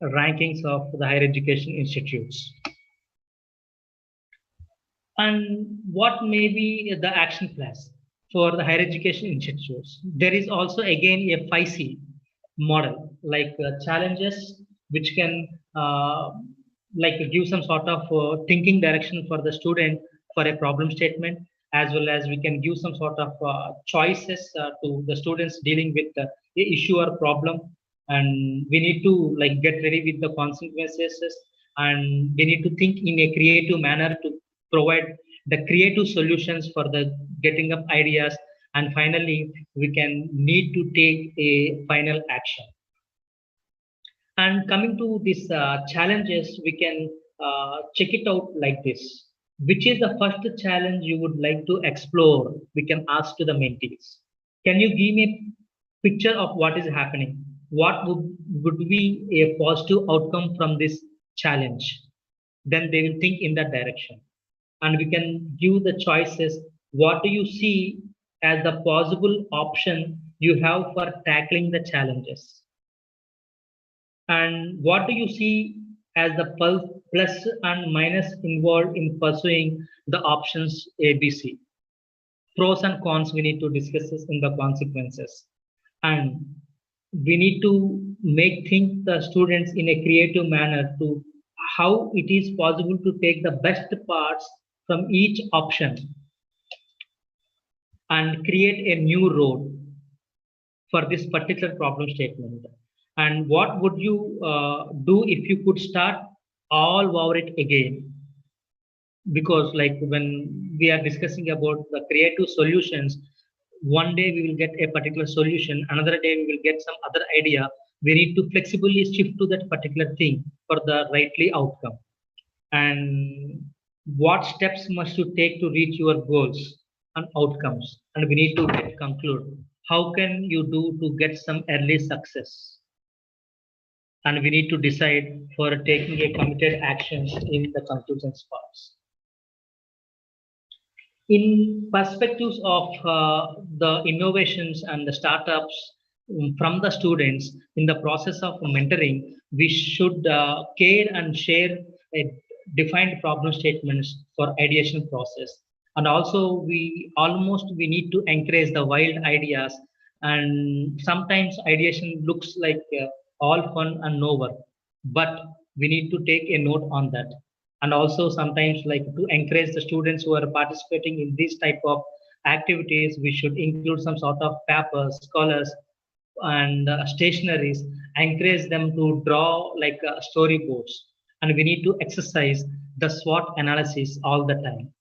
rankings of the higher education institutes. And what may be the action plans for the higher education institutes? There is also again a 5C model, like challenges which can give some sort of thinking direction for the student for a problem statement, as well as we can give some sort of choices to the students dealing with the issue or problem. And we need to get ready with the consequences, and we need to think in a creative manner to provide the creative solutions for the getting up ideas. And finally we can need to take a final action. And coming to these challenges, we can check it out like this. Which is the first challenge you would like to explore? We can ask to the mentees. Can you give me a picture of what is happening? Would be a positive outcome from this challenge? Then they will think in that direction. And we can give the choices. What do you see as the possible option you have for tackling the challenges? And what do you see as the plus and minus involved in pursuing the options ABC? Pros and cons we need to discuss this in the consequences. And we need to make think the students in a creative manner to how it is possible to take the best parts from each option and create a new road for this particular problem statement. And what would you do if you could start all over it again? Because like when we are discussing about the creative solutions, one day we will get a particular solution, another day we will get some other idea. We need to flexibly shift to that particular thing for the rightly outcome. And what steps must you take to reach your goals and outcomes? And we need to get conclude. How can you do to get some early success? And we need to decide for taking a committed actions in the conclusion parts. In perspectives of the innovations and the startups from the students in the process of mentoring, we should care and share a defined problem statements for ideation process. And also we need to encourage the wild ideas. And sometimes ideation looks like all fun and no work, but we need to take a note on that. And also sometimes like to encourage the students who are participating in this type of activities, we should include some sort of papers, colors, and stationaries, encourage them to draw like storyboards. And we need to exercise the SWOT analysis all the time.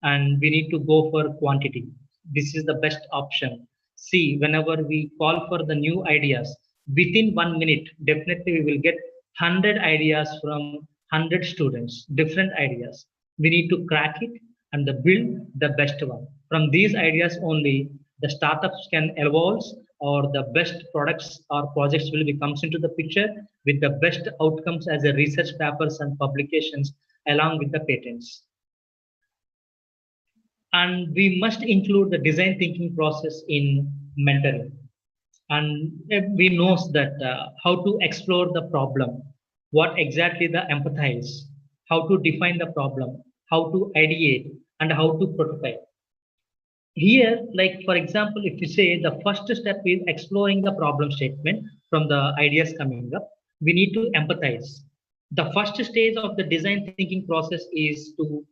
And we need to go for quantity. This is the best option. See, whenever we call for the new ideas, within 1 minute, definitely we will get 100 ideas from 100 students, different ideas. We need to crack it and build the best one. From these ideas only, the startups can evolve or the best products or projects will be comes into the picture with the best outcomes as a research papers and publications along with the patents. And we must include the design thinking process in mentoring. And we knows that how to explore the problem, what exactly the empathize, how to define the problem, how to ideate, and how to prototype. Here, like for example, if you say the first step is exploring the problem statement from the ideas coming up, we need to empathize. The first stage of the design thinking process is to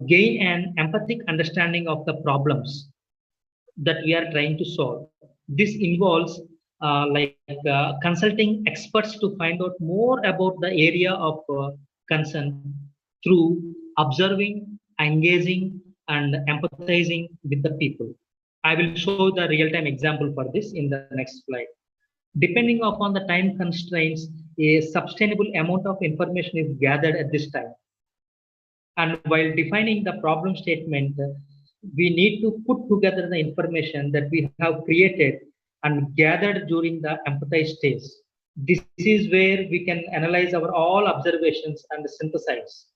gain an empathic understanding of the problems that we are trying to solve. This involves consulting experts to find out more about the area of concern through observing, engaging, and empathizing with the people. I will show the real-time example for this in the next slide. Depending upon the time constraints, a sustainable amount of information is gathered at this time. And while defining the problem statement, we need to put together the information that we have created and gathered during the empathize stage. This is where we can analyze our all observations and synthesize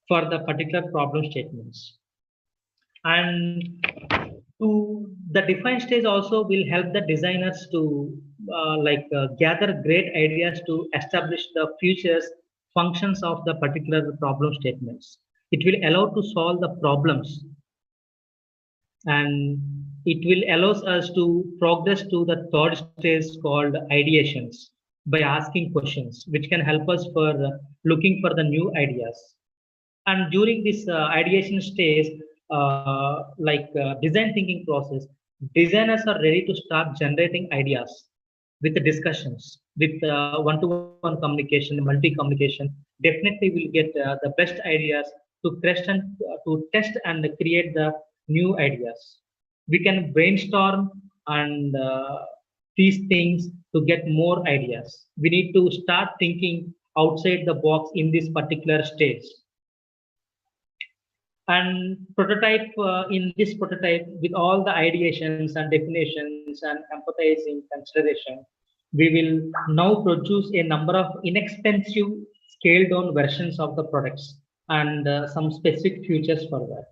for the particular problem statements. And to the define stage also will help the designers to gather great ideas to establish the futures functions of the particular problem statements. It will allow to solve the problems, and it will allows us to progress to the third stage called ideations by asking questions, which can help us for looking for the new ideas. And during this ideation stage, design thinking process, designers are ready to start generating ideas with the discussions, with one-to-one communication, multi-communication. Definitely, will get the best ideas to test and create the new ideas. We can brainstorm and these things to get more ideas. We need to start thinking outside the box in this particular stage. And prototype in this prototype with all the ideations and definitions and empathizing consideration, we will now produce a number of inexpensive scaled down versions of the products and some specific features for that.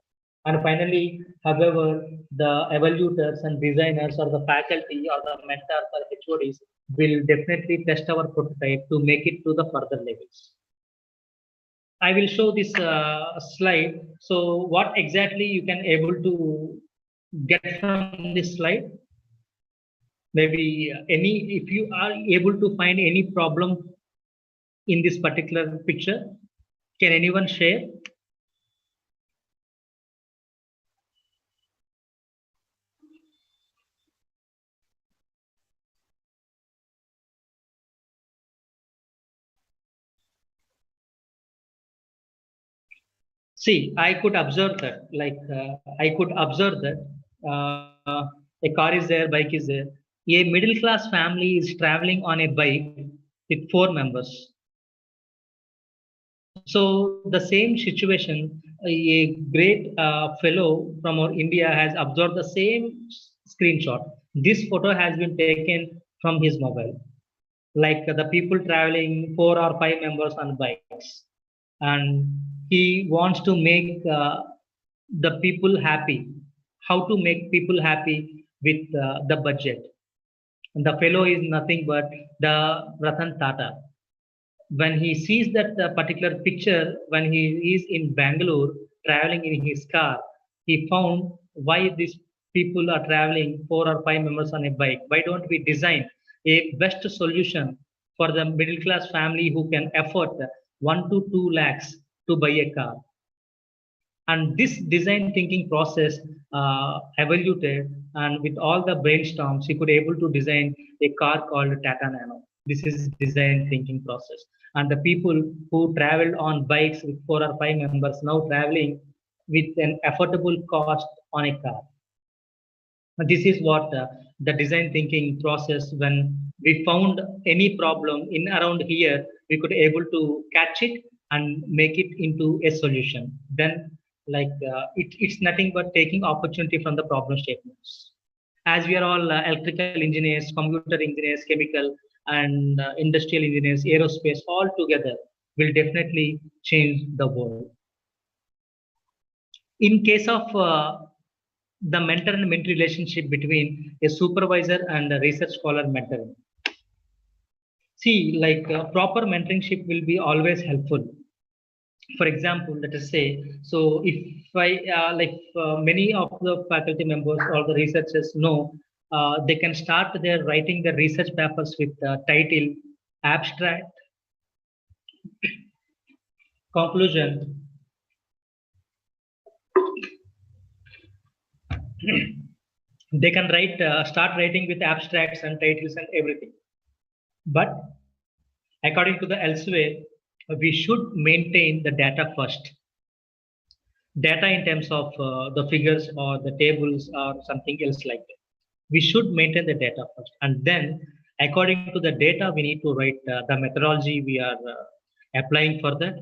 And finally, however, the evaluators and designers or the faculty or the mentors or HODs will definitely test our prototype to make it to the further levels. I will show this slide. So what exactly you can able to get from this slide? Maybe if you are able to find any problem in this particular picture, can anyone share? See, I could observe that, I could observe that a car is there, bike is there. A middle class family is traveling on a bike with 4 members. So the same situation, a great fellow from our India has observed the same screenshot. This photo has been taken from his mobile, like the people traveling 4 or 5 members on bikes, and he wants to make the people happy. How to make people happy with the budget? And the fellow is nothing but the Ratan Tata. When he sees that particular picture, when he is in Bangalore traveling in his car, he found why these people are traveling 4 or 5 members on a bike. Why don't we design a best solution for the middle class family who can afford 1 to 2 lakhs to buy a car? And this design thinking process evaluated, and with all the brainstorms, he could able to design a car called Tata Nano. This is design thinking process. And the people who traveled on bikes with 4 or 5 members now traveling with an affordable cost on a car. This is what the design thinking process, when we found any problem in around here, we could able to catch it and make it into a solution. Then it's nothing but taking opportunity from the problem statements. As we are all electrical engineers, computer engineers, chemical and industrial engineers, aerospace, all together will definitely change the world. In case of the mentor and mentee relationship between a supervisor and a research scholar mentoring. See, proper mentorship will be always helpful. For example, let us say, so if many of the faculty members or the researchers know, they can start their writing the research papers with the title, abstract, conclusion, they can start writing with abstracts and titles and everything. But according to the elsewhere, we should maintain the data first. Data in terms of the figures or the tables or something else like that. We should maintain the data first. And then according to the data, we need to write the methodology we are applying for that.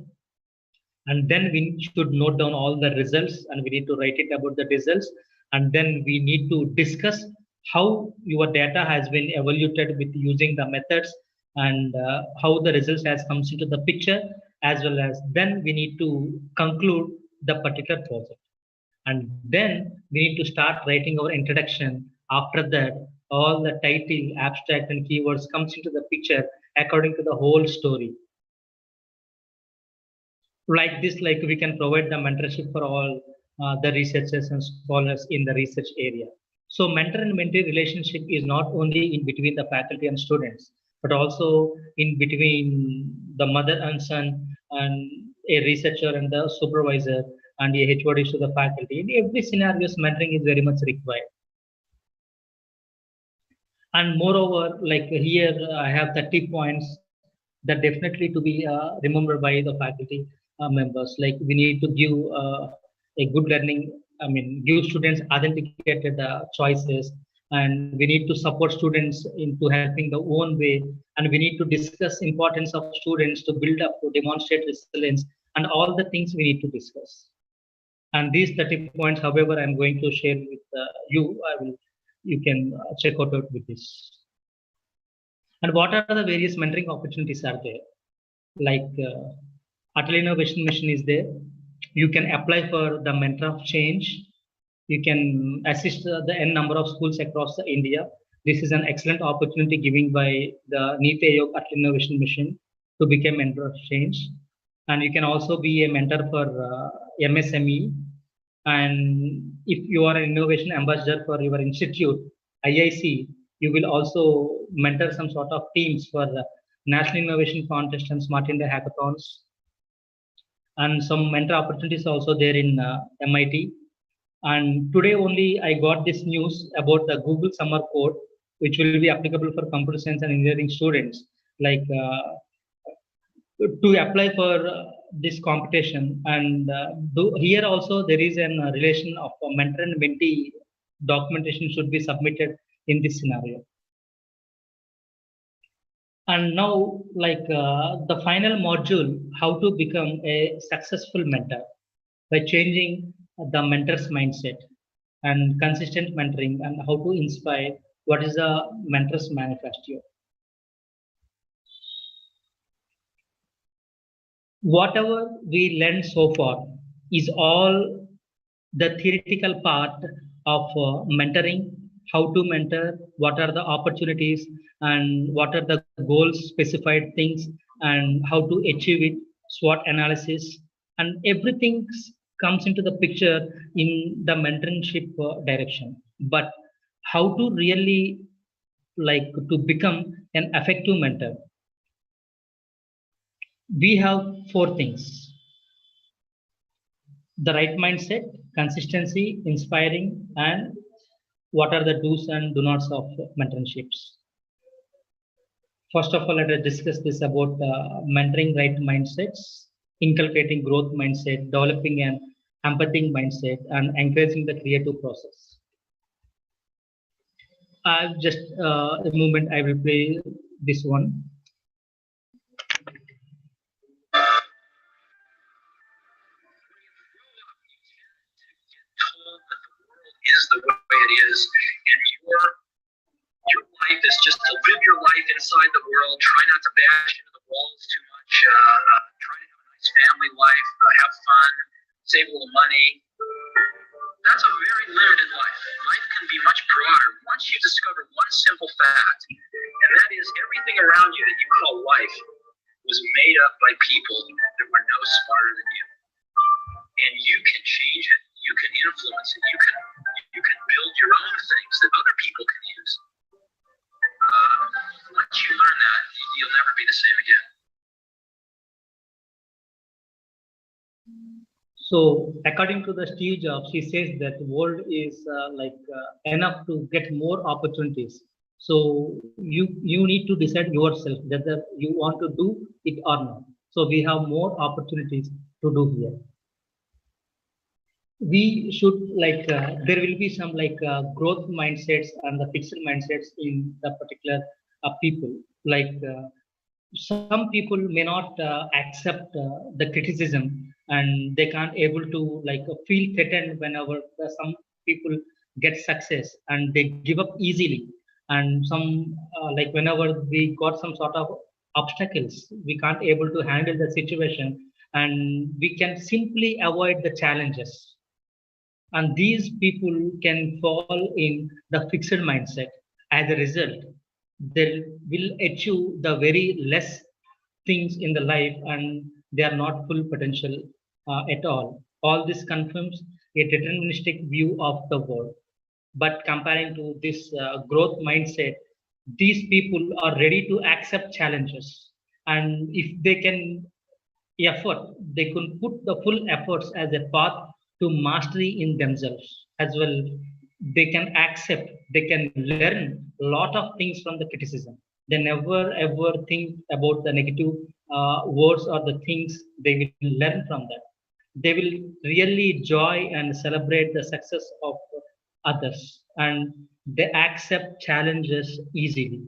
And then we should note down all the results and we need to write it about the results. And then we need to discuss how your data has been evaluated with using the methods and how the results has comes into the picture, as well as then we need to conclude the particular project. And then we need to start writing our introduction. After that, all the title, abstract and keywords comes into the picture according to the whole story. Like this, we can provide the mentorship for all the researchers and scholars in the research area. So mentor and mentee relationship is not only in between the faculty and students, but also in between the mother and son and a researcher and the supervisor and a HOD to the faculty. In every scenario, mentoring is very much required. And moreover, here I have 30 points that definitely to be remembered by the faculty members. We need to give a good learning, give students authenticated choices, and we need to support students into helping the own way, and we need to discuss importance of students to build up, to demonstrate resilience, and all the things we need to discuss. And these 30 points, however, I'm going to share with you. You can check out with this. And what are the various mentoring opportunities are there? Like Atal Innovation Mission is there. You can apply for the Mentor of Change. You can assist the N number of schools across India. This is an excellent opportunity given by the NITI Aayog Atal Innovation Mission to become Mentor of Change. And you can also be a mentor for MSME. And if you are an innovation ambassador for your institute, IIC, you will also mentor some sort of teams for the National Innovation Contest and Smart India Hackathons. And some mentor opportunities also there in MIT. And today only I got this news about the Google Summer Code, which will be applicable for computer science and engineering students. Like to apply for this competition, and here also there is a relation of mentor and mentee documentation should be submitted in this scenario. And now, like the final module, how to become a successful mentor by changing the mentor's mindset and consistent mentoring, and how to inspire. What is the mentor's manifesto? Whatever we learned so far is all the theoretical part of mentoring, how to mentor, what are the opportunities, and what are the goals, specified things, and how to achieve it, SWOT analysis, and everything comes into the picture in the mentorship direction. But how to really like to become an effective mentor? We have four things: the right mindset, consistency, inspiring, and what are the do's and do nots of mentorships. First of all, let us discuss this about mentoring right mindsets, inculcating growth mindset, developing an empathy mindset, and encouraging the creative process. I'll just a moment, I will play this one. Is the way it is, and your life is just to live your life inside the world. Try not to bash into the walls too much. Try to have a nice family life. Have fun. Save a little money. That's a very limited life. Life can be much broader once you discover one simple fact, and that is everything around you that you call life was made up by people that were no smarter than you, and you can change it. You can influence it. You can build your own things that other people can use. Once you learn that, you'll never be the same again. So, according to the Steve Jobs, he says that the world is enough to get more opportunities. So you need to decide yourself whether you want to do it or not. So we have more opportunities to do here. We should there will be some growth mindsets and the fixed mindsets in the particular people. Some people may not accept the criticism, and they can't able to feel threatened whenever some people get success, and they give up easily. And some whenever we got some sort of obstacles, we can't able to handle the situation, and we can simply avoid the challenges. And these people can fall in the fixed mindset. As a result, they will achieve the very less things in the life, and they are not full potential at all. All this confirms a deterministic view of the world. But comparing to this growth mindset, these people are ready to accept challenges. And if they can effort, they can put the full efforts as a path to mastery in themselves as well. They can accept, they can learn a lot of things from the criticism. They never ever think about the negative words or the things. They will learn from that. They will really enjoy and celebrate the success of others, and they accept challenges easily,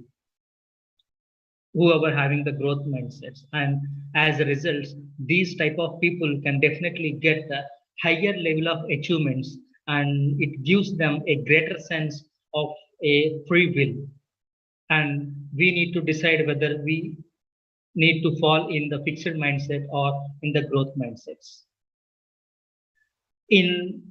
whoever having the growth mindsets. And as a result, these type of people can definitely get a higher level of achievements, and it gives them a greater sense of a free will. And we need to decide whether we need to fall in the fixed mindset or in the growth mindsets. In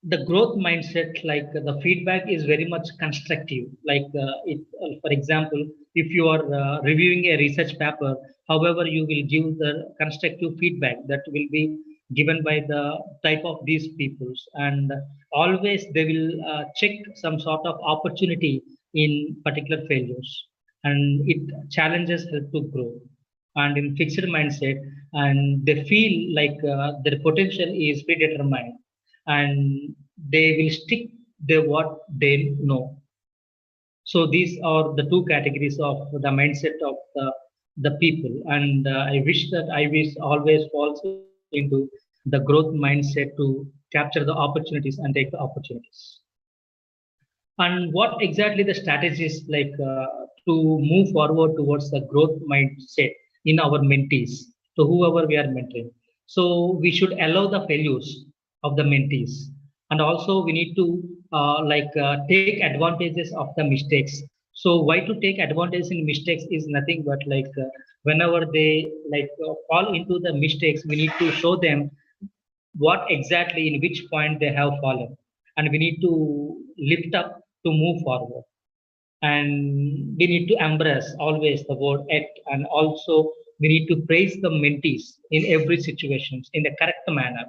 the growth mindset, like the feedback is very much constructive. Like for example, if you are reviewing a research paper, however you will give the constructive feedback that will be given by the type of these peoples, and always they will check some sort of opportunity in particular failures, and it challenges help to grow. And in fixed mindset, and they feel like their potential is predetermined, and they will stick to what they know. So these are the two categories of the mindset of the people. And I wish that I wish always falls into the growth mindset to capture the opportunities and take the opportunities. And what exactly the strategies like to move forward towards the growth mindset in our mentees, so whoever we are mentoring. So we should allow the failures of the mentees, and also we need to take advantages of the mistakes. So why to take advantage in mistakes is nothing but whenever they fall into the mistakes, we need to show them what exactly in which point they have fallen, and we need to lift up to move forward. And we need to embrace always the word act, and also we need to praise the mentees in every situation in the correct manner,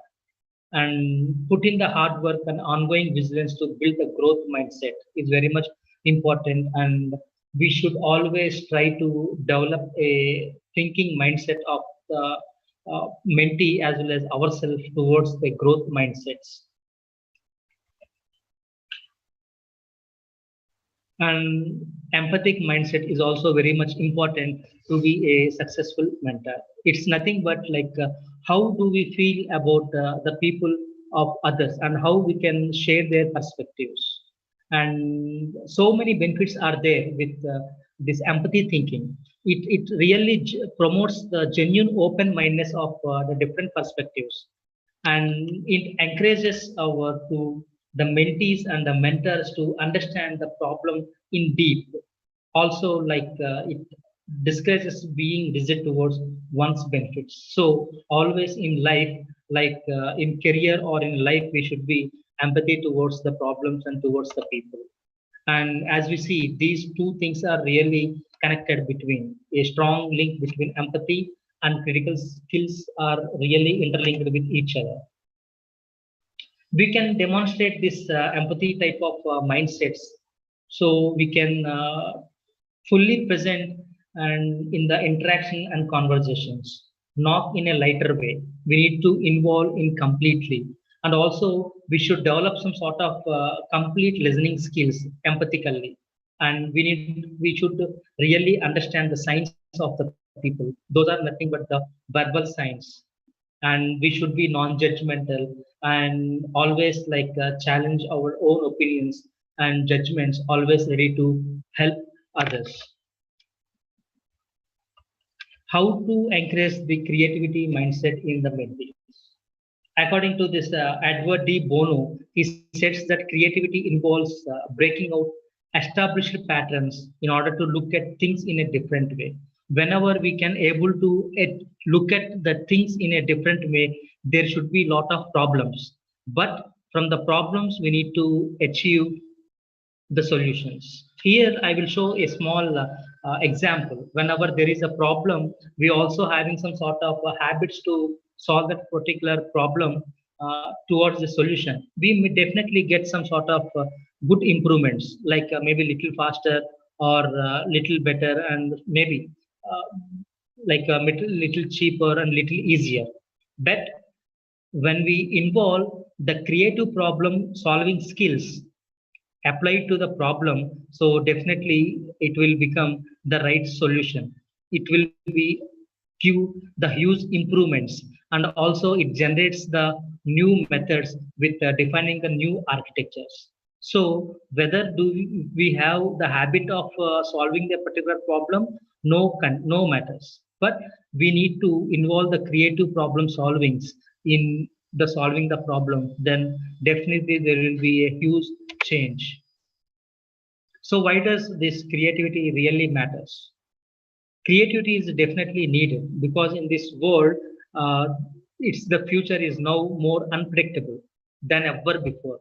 and put in the hard work and ongoing vigilance to build the growth mindset is very much important. And we should always try to develop a thinking mindset of the mentee as well as ourselves towards the growth mindsets. And empathic mindset is also very much important to be a successful mentor. It's nothing but how do we feel about the people of others, and how we can share their perspectives. And so many benefits are there with this empathy thinking. It really promotes the genuine open mindedness of the different perspectives, and it encourages our to the mentees and the mentors to understand the problem in deep. Also, it discourages being rigid towards one's benefits. So always in life, in career or in life, we should be empathy towards the problems and towards the people. And as we see, these two things are really connected, between a strong link between empathy and critical skills are really interlinked with each other. We can demonstrate this empathy type of mindsets, so we can fully present and in the interaction and conversations, not in a lighter way. We need to involve in completely, and also we should develop some sort of complete listening skills empathically, and we should really understand the signs of the people. Those are nothing but the verbal signs, and we should be non-judgmental, and always challenge our own opinions and judgments, always ready to help others. How to encourage the creativity mindset in the mentees? According to this Edward D. Bono, he says that creativity involves breaking out established patterns in order to look at things in a different way. Whenever we can able to look at the things in a different way, there should be a lot of problems. But from the problems, we need to achieve the solutions. Here, I will show a small example. Whenever there is a problem, we also having some sort of habits to solve that particular problem towards the solution. We may definitely get some sort of good improvements, maybe little faster or little better, and maybe little cheaper and little easier. But when we involve the creative problem solving skills applied to the problem, so definitely it will become the right solution. It will be give the huge improvements, and also it generates the new methods with defining the new architectures. So whether we have the habit of solving a particular problem, no matters. But we need to involve the creative problem solvings in the solving the problem. Then definitely there will be a huge change. So why does this creativity really matters? Creativity is definitely needed because in this world, uh, it's the future is now more unpredictable than ever before.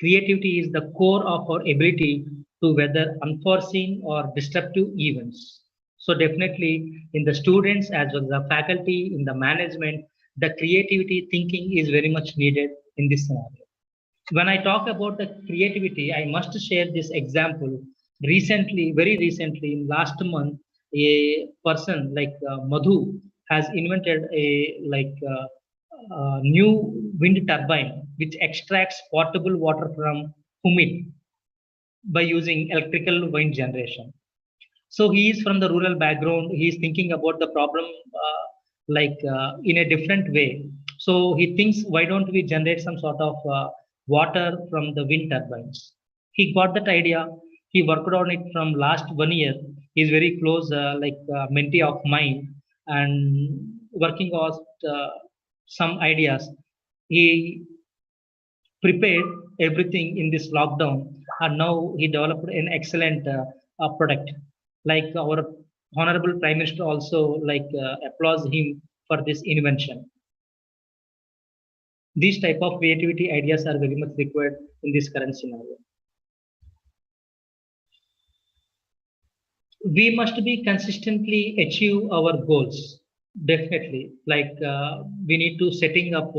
Creativity is the core of our ability to weather unforeseen or disruptive events. So definitely in the students as well as the faculty, in the management, the creativity thinking is very much needed in this scenario. When I talk about the creativity, I must share this example. Recently, very recently, in last month, a person like Madhu has invented a new wind turbine which extracts potable water from humid by using electrical wind generation. So he is from the rural background. He is thinking about the problem in a different way. So he thinks, why don't we generate some sort of water from the wind turbines? He got that idea. He worked on it from last 1 year. He's very close, mentee of mine, and working on some ideas. He prepared everything in this lockdown, and now he developed an excellent product. Like our honorable prime minister also applauds him for this invention. These type of creativity ideas are very much required in this current scenario. We must be consistently achieve our goals, definitely. We need to setting up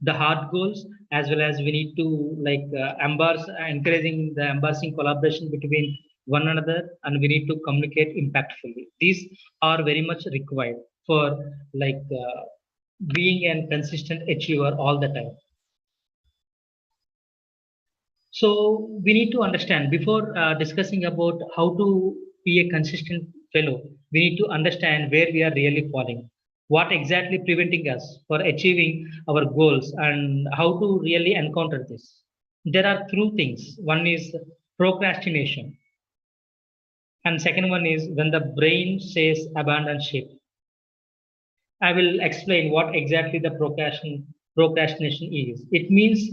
the hard goals, as well as we need to encouraging the embarrassing collaboration between one another, and we need to communicate impactfully. These are very much required for like uh, being a consistent achiever all the time. So we need to understand before discussing about how to be a consistent fellow, we need to understand where we are really falling, what exactly preventing us for achieving our goals, and how to really encounter this. There are two things. One is procrastination, and second one is when the brain says abandon ship. I will explain what exactly the procrastination is. It means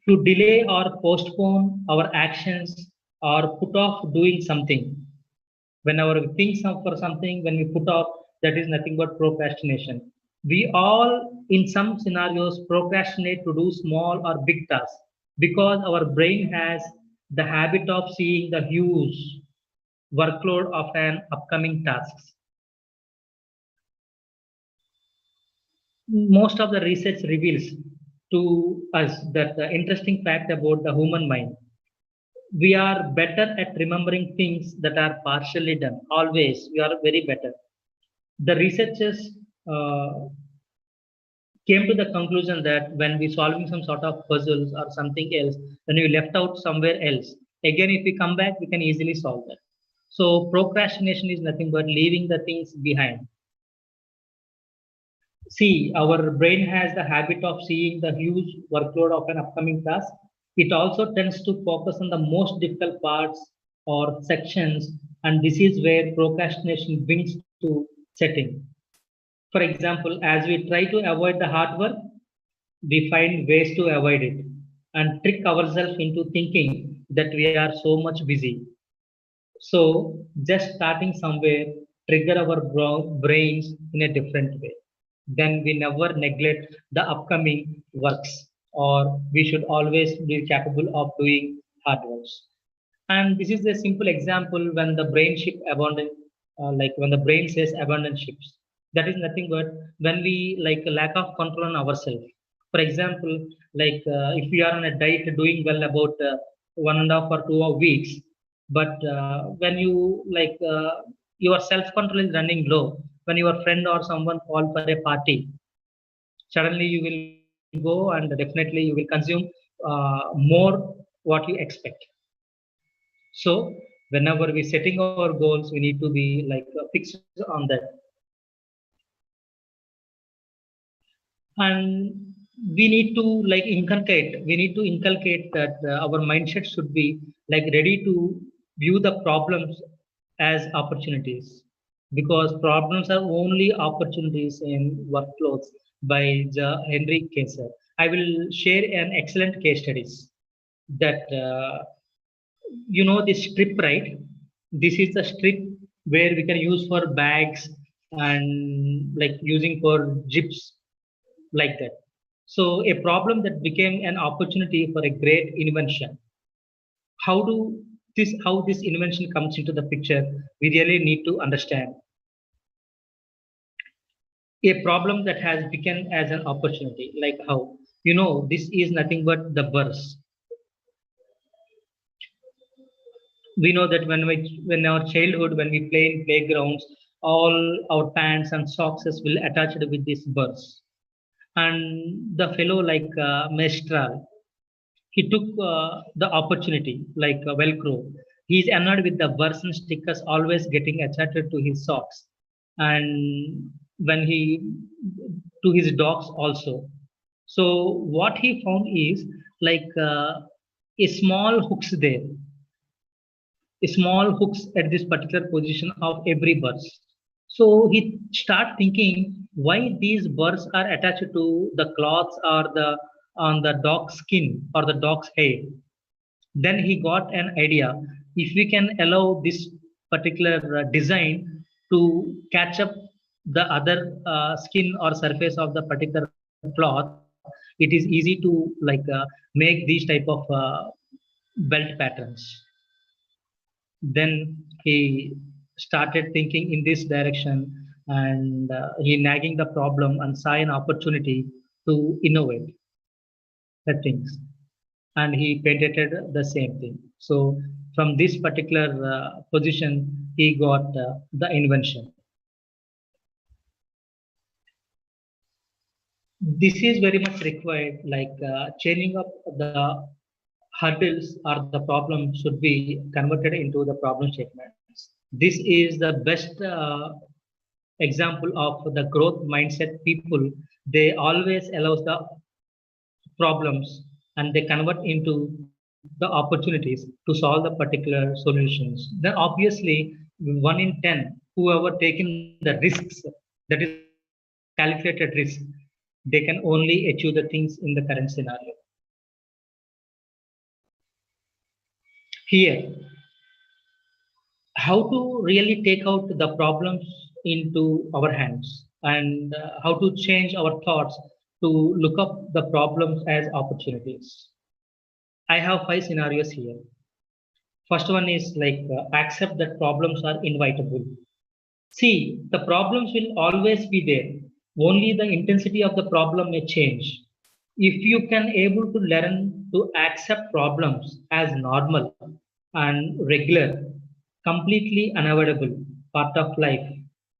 to delay or postpone our actions or put off doing something. Whenever we think for something, when we put off, that is nothing but procrastination. We all, in some scenarios, procrastinate to do small or big tasks because our brain has the habit of seeing the huge workload of an upcoming tasks. Most of the research reveals to us that the interesting fact about the human mind, we are better at remembering things that are partially done. Always we are very better. The researchers uh, came to the conclusion that when we solving some sort of puzzles or something else, when we left out somewhere else, again if we come back we can easily solve that. So procrastination is nothing but leaving the things behind. See, our brain has the habit of seeing the huge workload of an upcoming task. It also tends to focus on the most difficult parts or sections, and this is where procrastination brings to setting. For example, as we try to avoid the hard work, we find ways to avoid it and trick ourselves into thinking that we are so much busy. So, just starting somewhere trigger our brains in a different way. Then we never neglect the upcoming works, or we should always be capable of doing hard works. And this is a simple example when the brain ship abandon, when the brain says abandon ships. That is nothing but when we like a lack of control on ourselves. For example, if we are on a diet doing well about 1.5 or 2 weeks, but when you your self control is running low, when your friend or someone call for a party, suddenly you will go and definitely you will consume more what you expect. So whenever we setting our goals, we need to be fixed on that. And we need to inculcate that our mindset should be like ready to view the problems as opportunities, because problems are only opportunities in workflows by the Henry Kaiser. I will share an excellent case studies that this strip, right? This is the strip where we can use for bags and like using for zips like that. So a problem that became an opportunity for a great invention. How this invention comes into the picture, we really need to understand a problem that has become as an opportunity, like how this is nothing but the burst. We know that when our childhood, when we play in playgrounds, all our pants and socks will attach it with this burrs. And the fellow like Mestral, he took the opportunity like Velcro. He's annoyed with the burrs and stickers always getting attached to his socks, and when he to his dogs also. So what he found is like a small hooks there, small hooks at this particular position of every burst. So he start thinking why these burrs are attached to the cloths or the on the dog's skin or the dog's hair. Then he got an idea. If we can allow this particular design to catch up the other skin or surface of the particular cloth, it is easy to like make these type of belt patterns. Then he started thinking in this direction, and he nagging the problem and saw an opportunity to innovate the things, and he patented the same thing. So from this particular position, he got the invention. This is very much required, like changing up the hurdles or the problem should be converted into the problem statements. This is the best example of the growth mindset people. They always allows the problems and they convert into the opportunities to solve the particular solutions. Then obviously 1 in 10 whoever taken the risks, that is calculated risk, they can only achieve the things in the current scenario. Here, how to really take out the problems into our hands, and how to change our thoughts to look up the problems as opportunities. I have 5 scenarios here. First one is like accept that problems are inevitable. See, the problems will always be there. Only the intensity of the problem may change. If you can able to learn to accept problems as normal and regular, completely unavoidable part of life,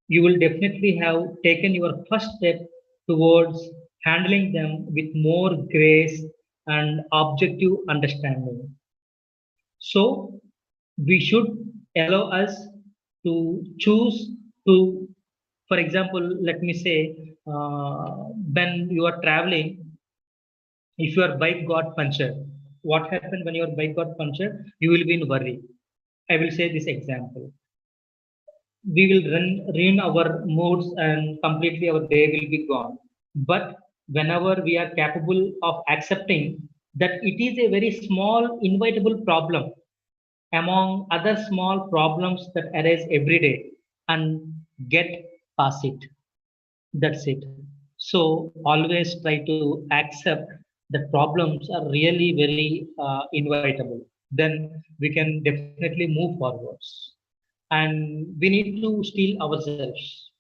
you will definitely have taken your first step towards handling them with more grace and objective understanding. So we should allow us to choose to, for example, let me say, when you are traveling, if your bike got punctured, what happened when your bike got punctured? You will be in worry. I will say this example. We will ruin our moods and completely our day will be gone. But whenever we are capable of accepting that it is a very small, inevitable problem among other small problems that arise every day, and get past it. That's it. So always try to accept that problems are really very inevitable. Then we can definitely move forwards. And we need to steal ourselves.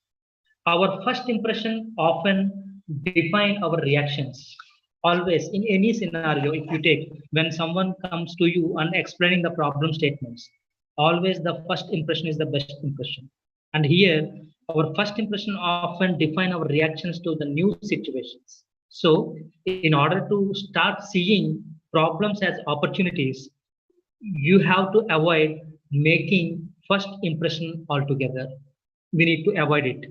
Our first impression often define our reactions. Always in any scenario, if you take when someone comes to you and explaining the problem statements, always the first impression is the best impression. And here, our first impression often define our reactions to the new situations. So, in order to start seeing problems as opportunities, you have to avoid making first impression altogether. We need to avoid it.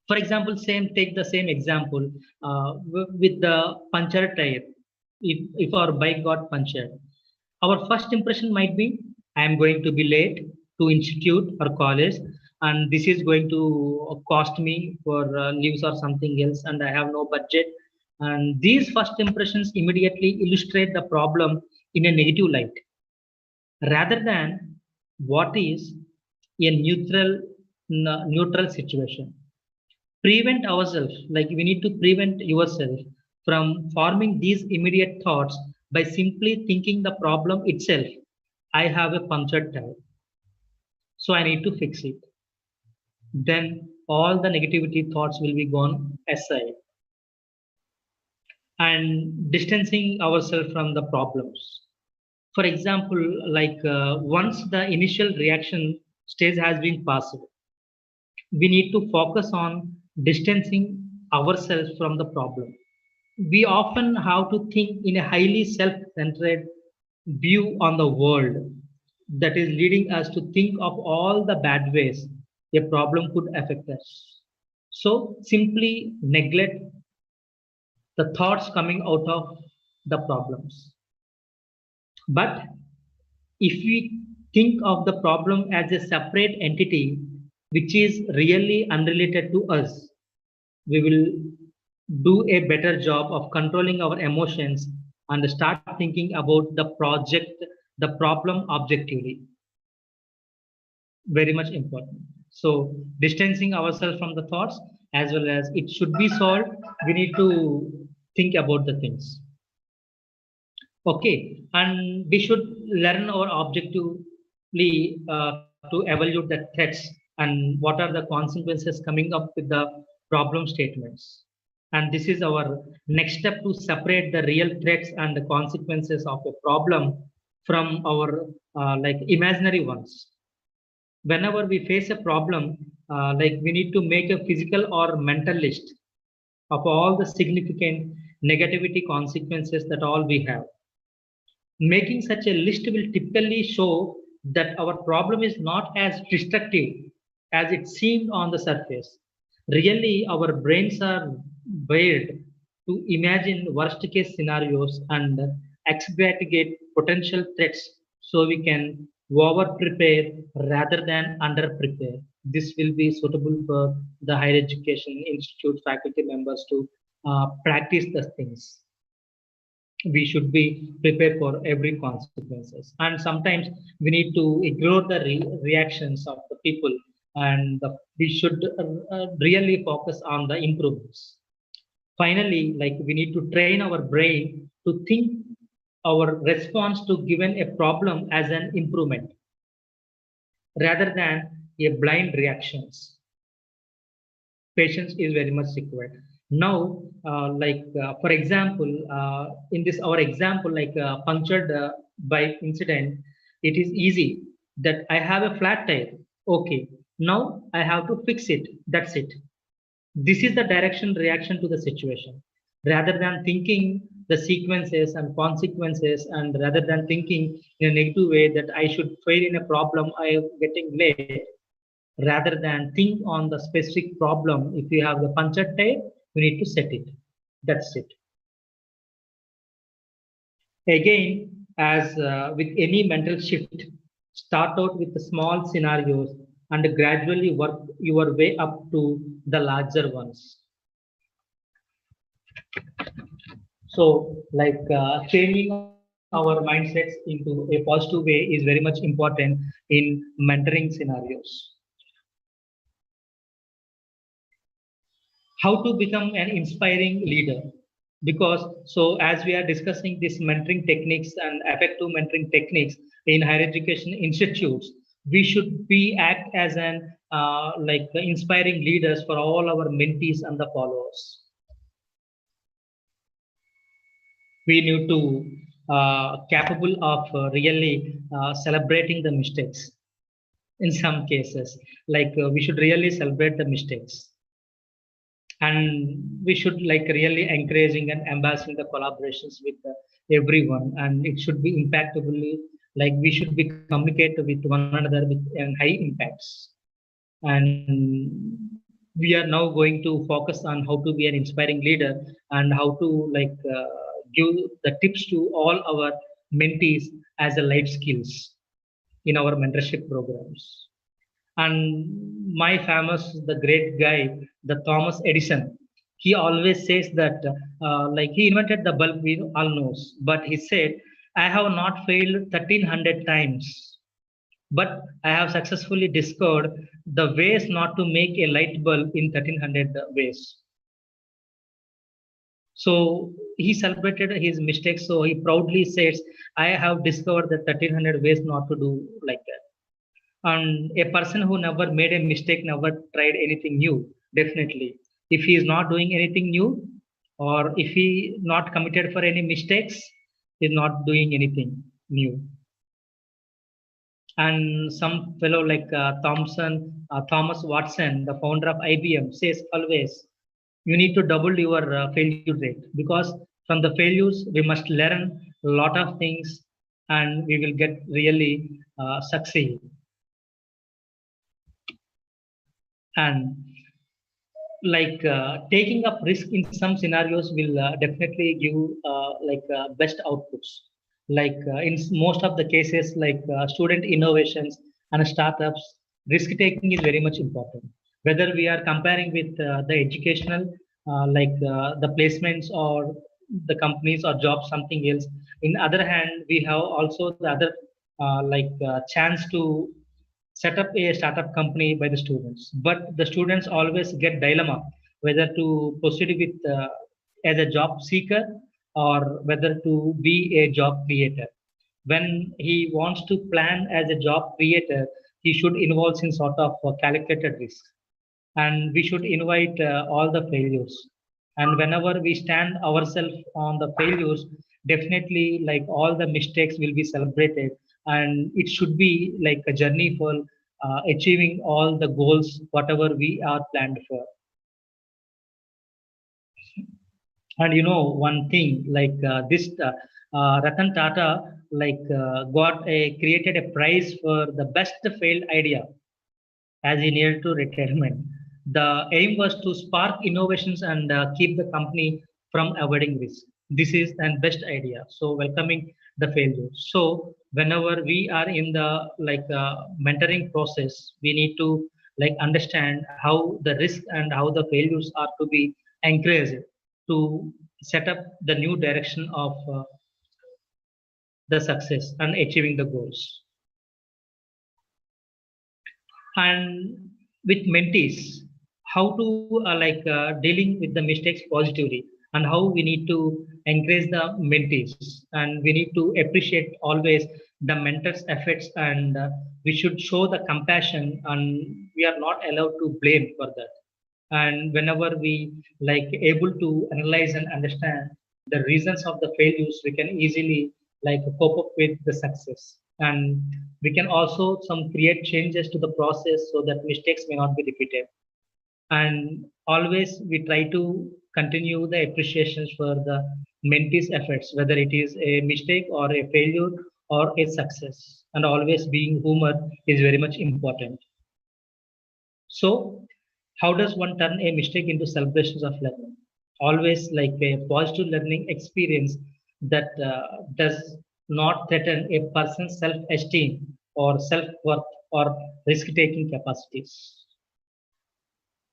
For example, take the same example with the puncture tire. If our bike got punctured, our first impression might be, I am going to be late to institute or college, and this is going to cost me for leaves or something else, and I have no budget. And these first impressions immediately illustrate the problem in a negative light, rather than what is a neutral situation. Prevent ourselves, like we need to prevent yourself from forming these immediate thoughts by simply thinking the problem itself. I have a punctured tire, so I need to fix it. Then all the negativity thoughts will be gone aside, and distancing ourselves from the problems. For example, like once the initial reaction stage has been passed, we need to focus on distancing ourselves from the problem. We often have to think in a highly self-centered view on the world, that is leading us to think of all the bad ways a problem could affect us. So simply neglect the thoughts coming out of the problems. But if we think of the problem as a separate entity which is really unrelated to us, we will do a better job of controlling our emotions and start thinking about the problem objectively. Very much important. So distancing ourselves from the thoughts, as well as it should be solved, we need to think about the things. Okay, and we should learn our objectively to evaluate the threats and what are the consequences coming up with the problem statements. And this is our next step to separate the real threats and the consequences of a problem from our like imaginary ones. Whenever we face a problem, like we need to make a physical or mental list of all the significant negativity consequences that all we have. Making such a list will typically show that our problem is not as destructive as it seemed on the surface. Really, our brains are wired to imagine worst case scenarios and exaggerate potential threats so we can over prepare rather than under prepare. This will be suitable for the higher education institute faculty members to practice the things. We should be prepared for every consequences, and sometimes we need to ignore the reactions of the people, and we should really focus on the improvements. Finally, like we need to train our brain to think our response to given a problem as an improvement rather than a blind reactions. Patience is very much required. Now, for example, in this our example, like punctured bike incident, it is easy that I have a flat tire. Okay, now I have to fix it. That's it. This is the direction reaction to the situation, rather than thinking the sequences and consequences, and rather than thinking in a negative way that I should fail in a problem, I am getting late. Rather than think on the specific problem, if you have the punctured tire, we need to set it. That's it. Again, as with any mental shift, start out with the small scenarios and gradually work your way up to the larger ones. So, like changing our mindsets into a positive way is very much important in mentoring scenarios. How to become an inspiring leader? Because so as we are discussing these mentoring techniques and effective mentoring techniques in higher education institutes, we should be act as an like inspiring leaders for all our mentees and the followers. We need to capable of really celebrating the mistakes. In some cases, like we should really celebrate the mistakes, and we should like really encouraging and embracing the collaborations with everyone, and it should be impactably, like we should be communicate with one another with high impacts. And we are now going to focus on how to be an inspiring leader and how to give the tips to all our mentees as a life skills in our mentorship programs. And my famous the great guy, the Thomas Edison, he always says that he invented the bulb we all knows, but he said, I have not failed 1300 times, but I have successfully discovered the ways not to make a light bulb in 1300 ways. So he celebrated his mistakes. So he proudly says, I have discovered the 1300 ways not to do like that. And a person who never made a mistake never tried anything new, definitely. If he is not doing anything new, or if he not committed for any mistakes, he is not doing anything new. And some fellow like Thomas Watson, the founder of IBM, says always, you need to double your failure rate, because from the failures we must learn a lot of things and we will get really succeed. And taking up risk in some scenarios will definitely give best outputs. In most of the cases, student innovations and startups, risk taking is very much important. Whether we are comparing with the educational, the placements or the companies or jobs, something else. In other hand, we have also the other chance to set up a startup company by the students, but the students always get dilemma whether to proceed with as a job seeker or whether to be a job creator. When he wants to plan as a job creator, he should involve in sort of calculated risk, and we should invite all the failures. And whenever we stand ourselves on the failures, definitely like all the mistakes will be celebrated, and it should be like a journey for achieving all the goals whatever we are planned for. And you know one thing, this Ratan Tata got a created a prize for the best failed idea as he neared to retirement. The aim was to spark innovations and keep the company from avoiding risk. This is an best idea. So welcoming the failure. So whenever we are in the mentoring process, we need to understand how the risk and how the failures are to be encouraged to set up the new direction of the success and achieving the goals. And with mentees, how to dealing with the mistakes positively, and how we need to encourage the mentees, and we need to appreciate always the mentor's efforts, and we should show the compassion, and we are not allowed to blame for that. And whenever we able to analyze and understand the reasons of the failures, we can easily cope up with the success. And we can also some create changes to the process so that mistakes may not be repeated. And always we try to continue the appreciations for the mentees efforts, whether it is a mistake or a failure or a success, and always being humor is very much important. So how does one turn a mistake into celebrations of learning? Always like a positive learning experience that does not threaten a person's self-esteem or self-worth or risk-taking capacities.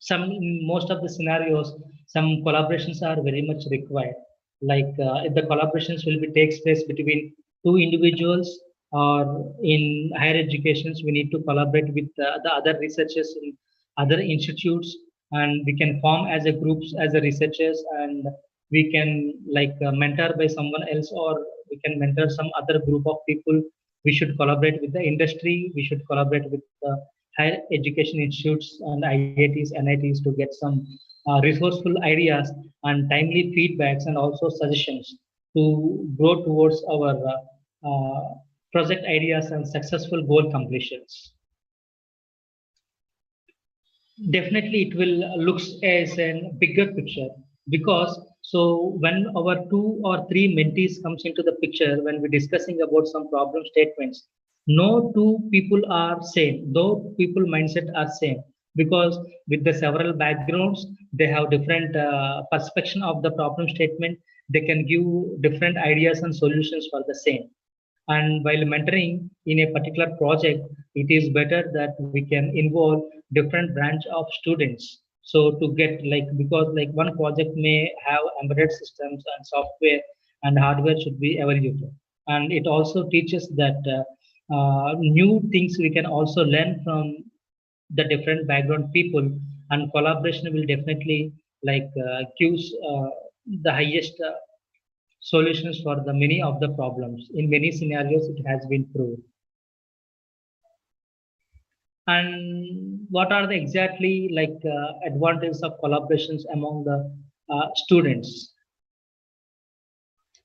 Some in most of the scenarios, some collaborations are very much required. If the collaborations will be takes place between two individuals, or in higher educations we need to collaborate with the other researchers in other institutes, and we can form as a groups as a researchers, and we can mentor by someone else, or we can mentor some other group of people. We should collaborate with the industry, we should collaborate with higher education institutes and IITs, NITs to get some resourceful ideas and timely feedbacks and also suggestions to grow towards our project ideas and successful goal completions. Definitely it will looks as a bigger picture, because so when our two or three mentees comes into the picture, when we're discussing about some problem statements, no two people are same, no people mindset are same. because with the several backgrounds, they have different perception of the problem statement. They can give different ideas and solutions for the same. And while mentoring in a particular project, it is better that we can involve different branch of students. So to get like, because like one project may have embedded systems and software and hardware should be evaluated. And it also teaches that new things we can also learn from the different background people, and collaboration will definitely like gives the highest solutions for the many of the problems. In many scenarios, it has been proved. And what are the exactly like advantages of collaborations among the students?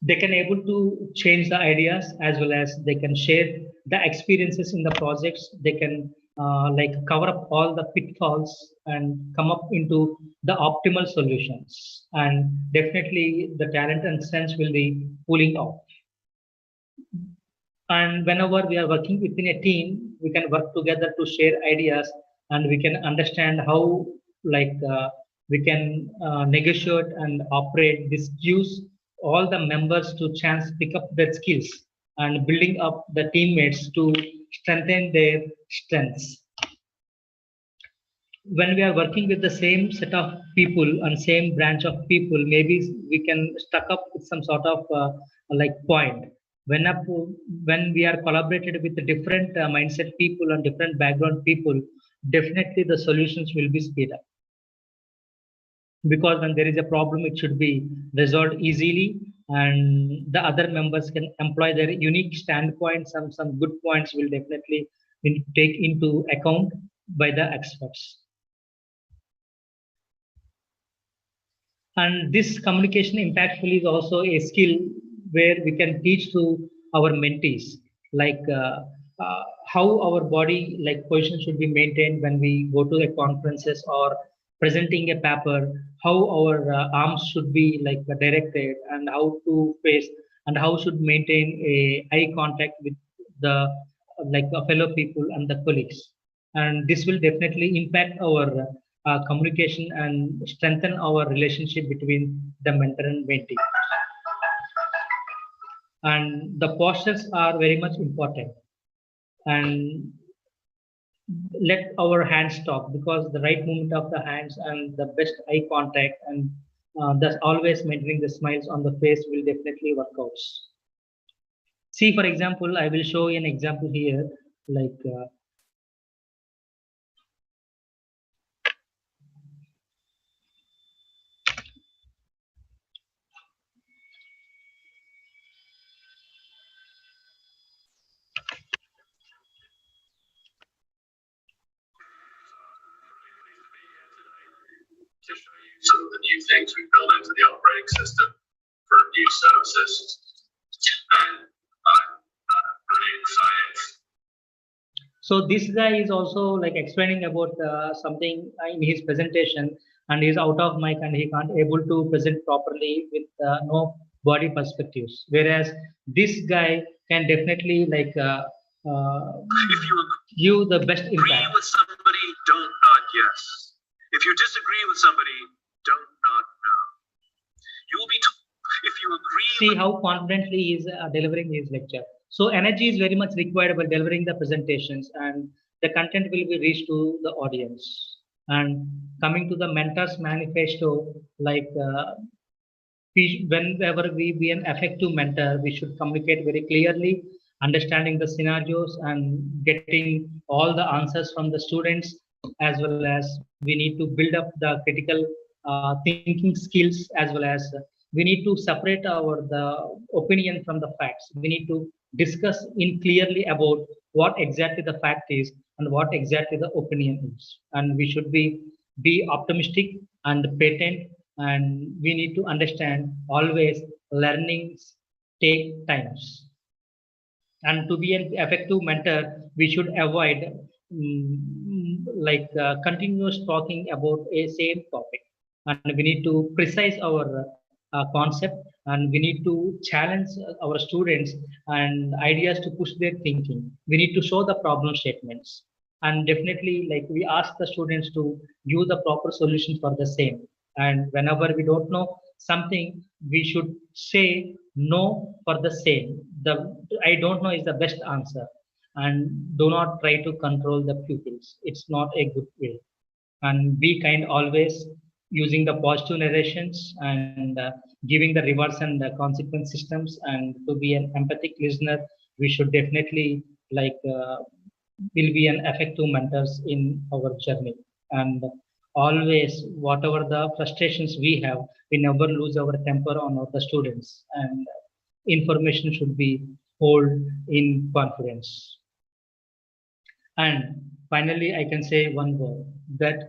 They can able to change the ideas, as well as they can share the experiences in the projects. They can like cover up all the pitfalls and come up into the optimal solutions. And definitely the talent and strengths will be pulling off. And whenever we are working within a team, we can work together to share ideas, and we can understand how like we can negotiate and operate. This gives all the members to chance pick up their skills and building up the teammates to strengthen their strengths. When we are working with the same set of people and same branch of people, maybe we can stuck up with some sort of like point. When we are collaborated with the different mindset people and different background people, definitely the solutions will be speed up. Because when there is a problem, it should be resolved easily, and the other members can employ their unique standpoints. Some good points will definitely be take into account by the experts. And this communication impactful is also a skill where we can teach to our mentees, like how our body like position should be maintained when we go to a conferences or presenting a paper, how our arms should be like directed, and how to face and how should maintain a eye contact with the like fellow people and the colleagues. And this will definitely impact our communication and strengthen our relationship between the mentor and mentee. And the postures are very much important. And let our hands talk, because the right movement of the hands and the best eye contact, and thus always maintaining the smiles on the face will definitely work out. See, for example, I will show you an example here, like to show you some of the new things we built into the operating system for new services. And I'm really excited. so this guy is also like explaining about something in his presentation, and he's out of mic and he can't able to present properly with no body perspectives. Whereas this guy can definitely like If you give the best agree impact. with somebody, don't nod yes. If you disagree with somebody, don't nod no. You will be if you agree See with how confidently he is delivering his lecture. So energy is very much required while delivering the presentations, and the content will be reached to the audience. And coming to the mentor's manifesto, like whenever we be an effective mentor, we should communicate very clearly, understanding the scenarios and getting all the answers from the students, as well as we need to build up the critical thinking skills, as well as we need to separate our the opinion from the facts. We need to discuss in clearly about what exactly the fact is and what exactly the opinion is, and we should be optimistic and patent, and we need to understand always learnings take times. And to be an effective mentor, we should avoid like continuous talking about a same topic, and we need to precise our concept, and we need to challenge our students and ideas to push their thinking. We need to show the problem statements, and definitely like we ask the students to give the proper solution for the same. And whenever we don't know something, we should say no for the same. The I don't know is the best answer, and do not try to control the pupils. It's not a good way. And be kind always, using the positive narrations and giving the rewards and consequence systems, and to be an empathic listener. We should definitely like will be an effective mentors in our journey. And always, whatever the frustrations we have, we never lose our temper on the students, and information should be hold in confidence. And finally, I can say one word, that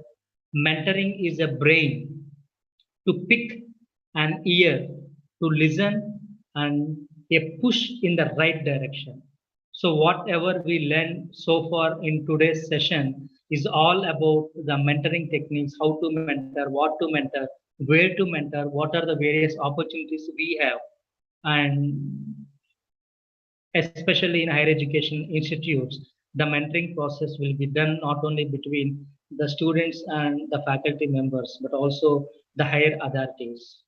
mentoring is a brain to pick, an ear to listen, and a push in the right direction. So, whatever we learned so far in today's session is all about the mentoring techniques, how to mentor, what to mentor, where to mentor, what are the various opportunities we have, and especially in higher education institutes, the mentoring process will be done not only between the students and the faculty members, but also the higher authorities.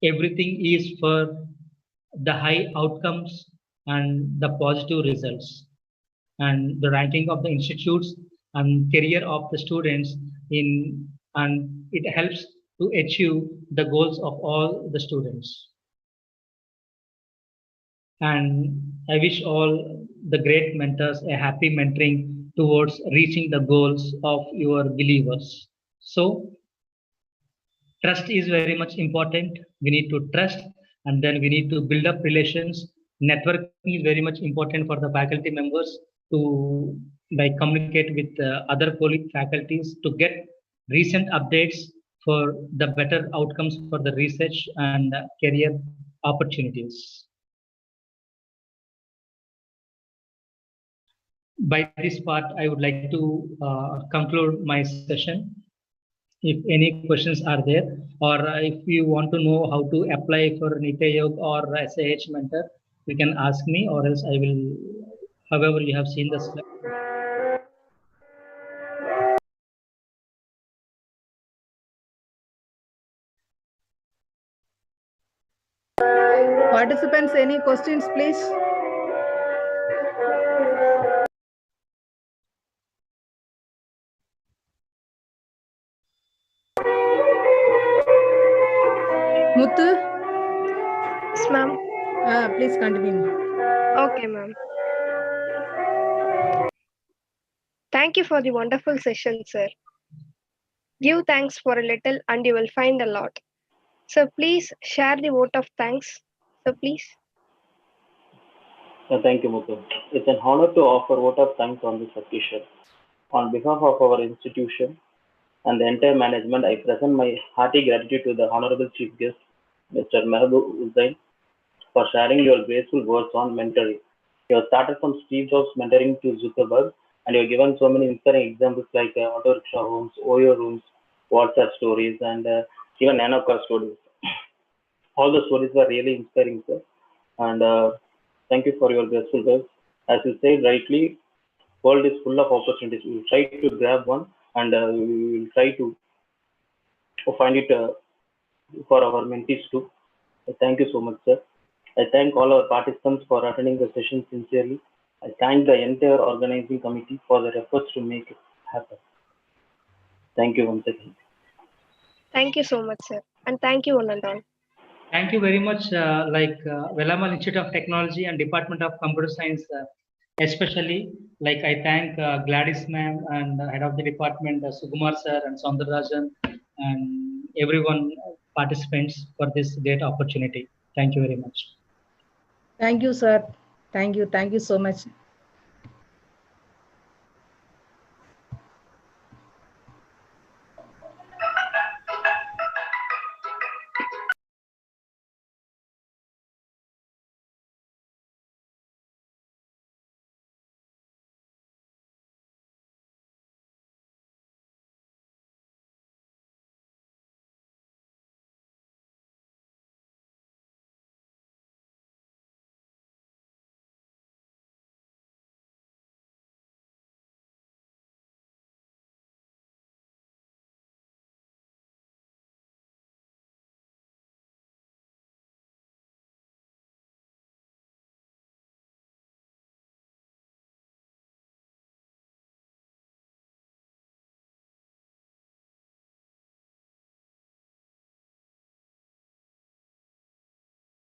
Everything is for the high outcomes and the positive results, and the ranking of the institutes and career of the students in, and it helps to achieve the goals of all the students. And I wish all the great mentors a happy mentoring towards reaching the goals of your believers. So, trust is very much important. We need to trust, and then we need to build up relations. Networking is very much important for the faculty members to like communicate with other colleague faculties to get recent updates for the better outcomes for the research and career opportunities. By this part, I would like to conclude my session. If any questions are there, or if you want to know how to apply for Niti Aayog or SAH mentor, you can ask me, or else I will, however you have seen the slide. Participants, any questions, please? Muthu? Yes, ma'am. Please continue. Okay, ma'am. Thank you for the wonderful session, sir. Give thanks for a little and you will find a lot. So please share the vote of thanks. So please. Thank you, Muthu. It's an honor to offer vote of thanks on this occasion. On behalf of our institution and the entire management, I present my hearty gratitude to the Honorable Chief Guest, Mr. Mahaboob Hussain, for sharing your graceful words on mentoring. You have started from Steve Jobs mentoring to Zuckerberg, and you have given so many inspiring examples like auto rickshaw homes, Oyo rooms, WhatsApp stories, and even nanocar stories. All the stories were really inspiring, sir. And thank you for your graceful words. As you said rightly, world is full of opportunities. We will try to grab one, and we will try to find it for our mentees too. Thank you so much, sir. I thank all our participants for attending the session sincerely. I thank the entire organizing committee for their efforts to make it happen. Thank you once again. Thank you so much, sir. And thank you, one and all. Thank you very much, Velammal Institute of Technology and Department of Computer Science, especially. Like I thank Gladys ma'am and head of the department, Sukumar sir and Soundararajan, and everyone participants for this great opportunity. Thank you very much. Thank you, sir. Thank you. Thank you so much.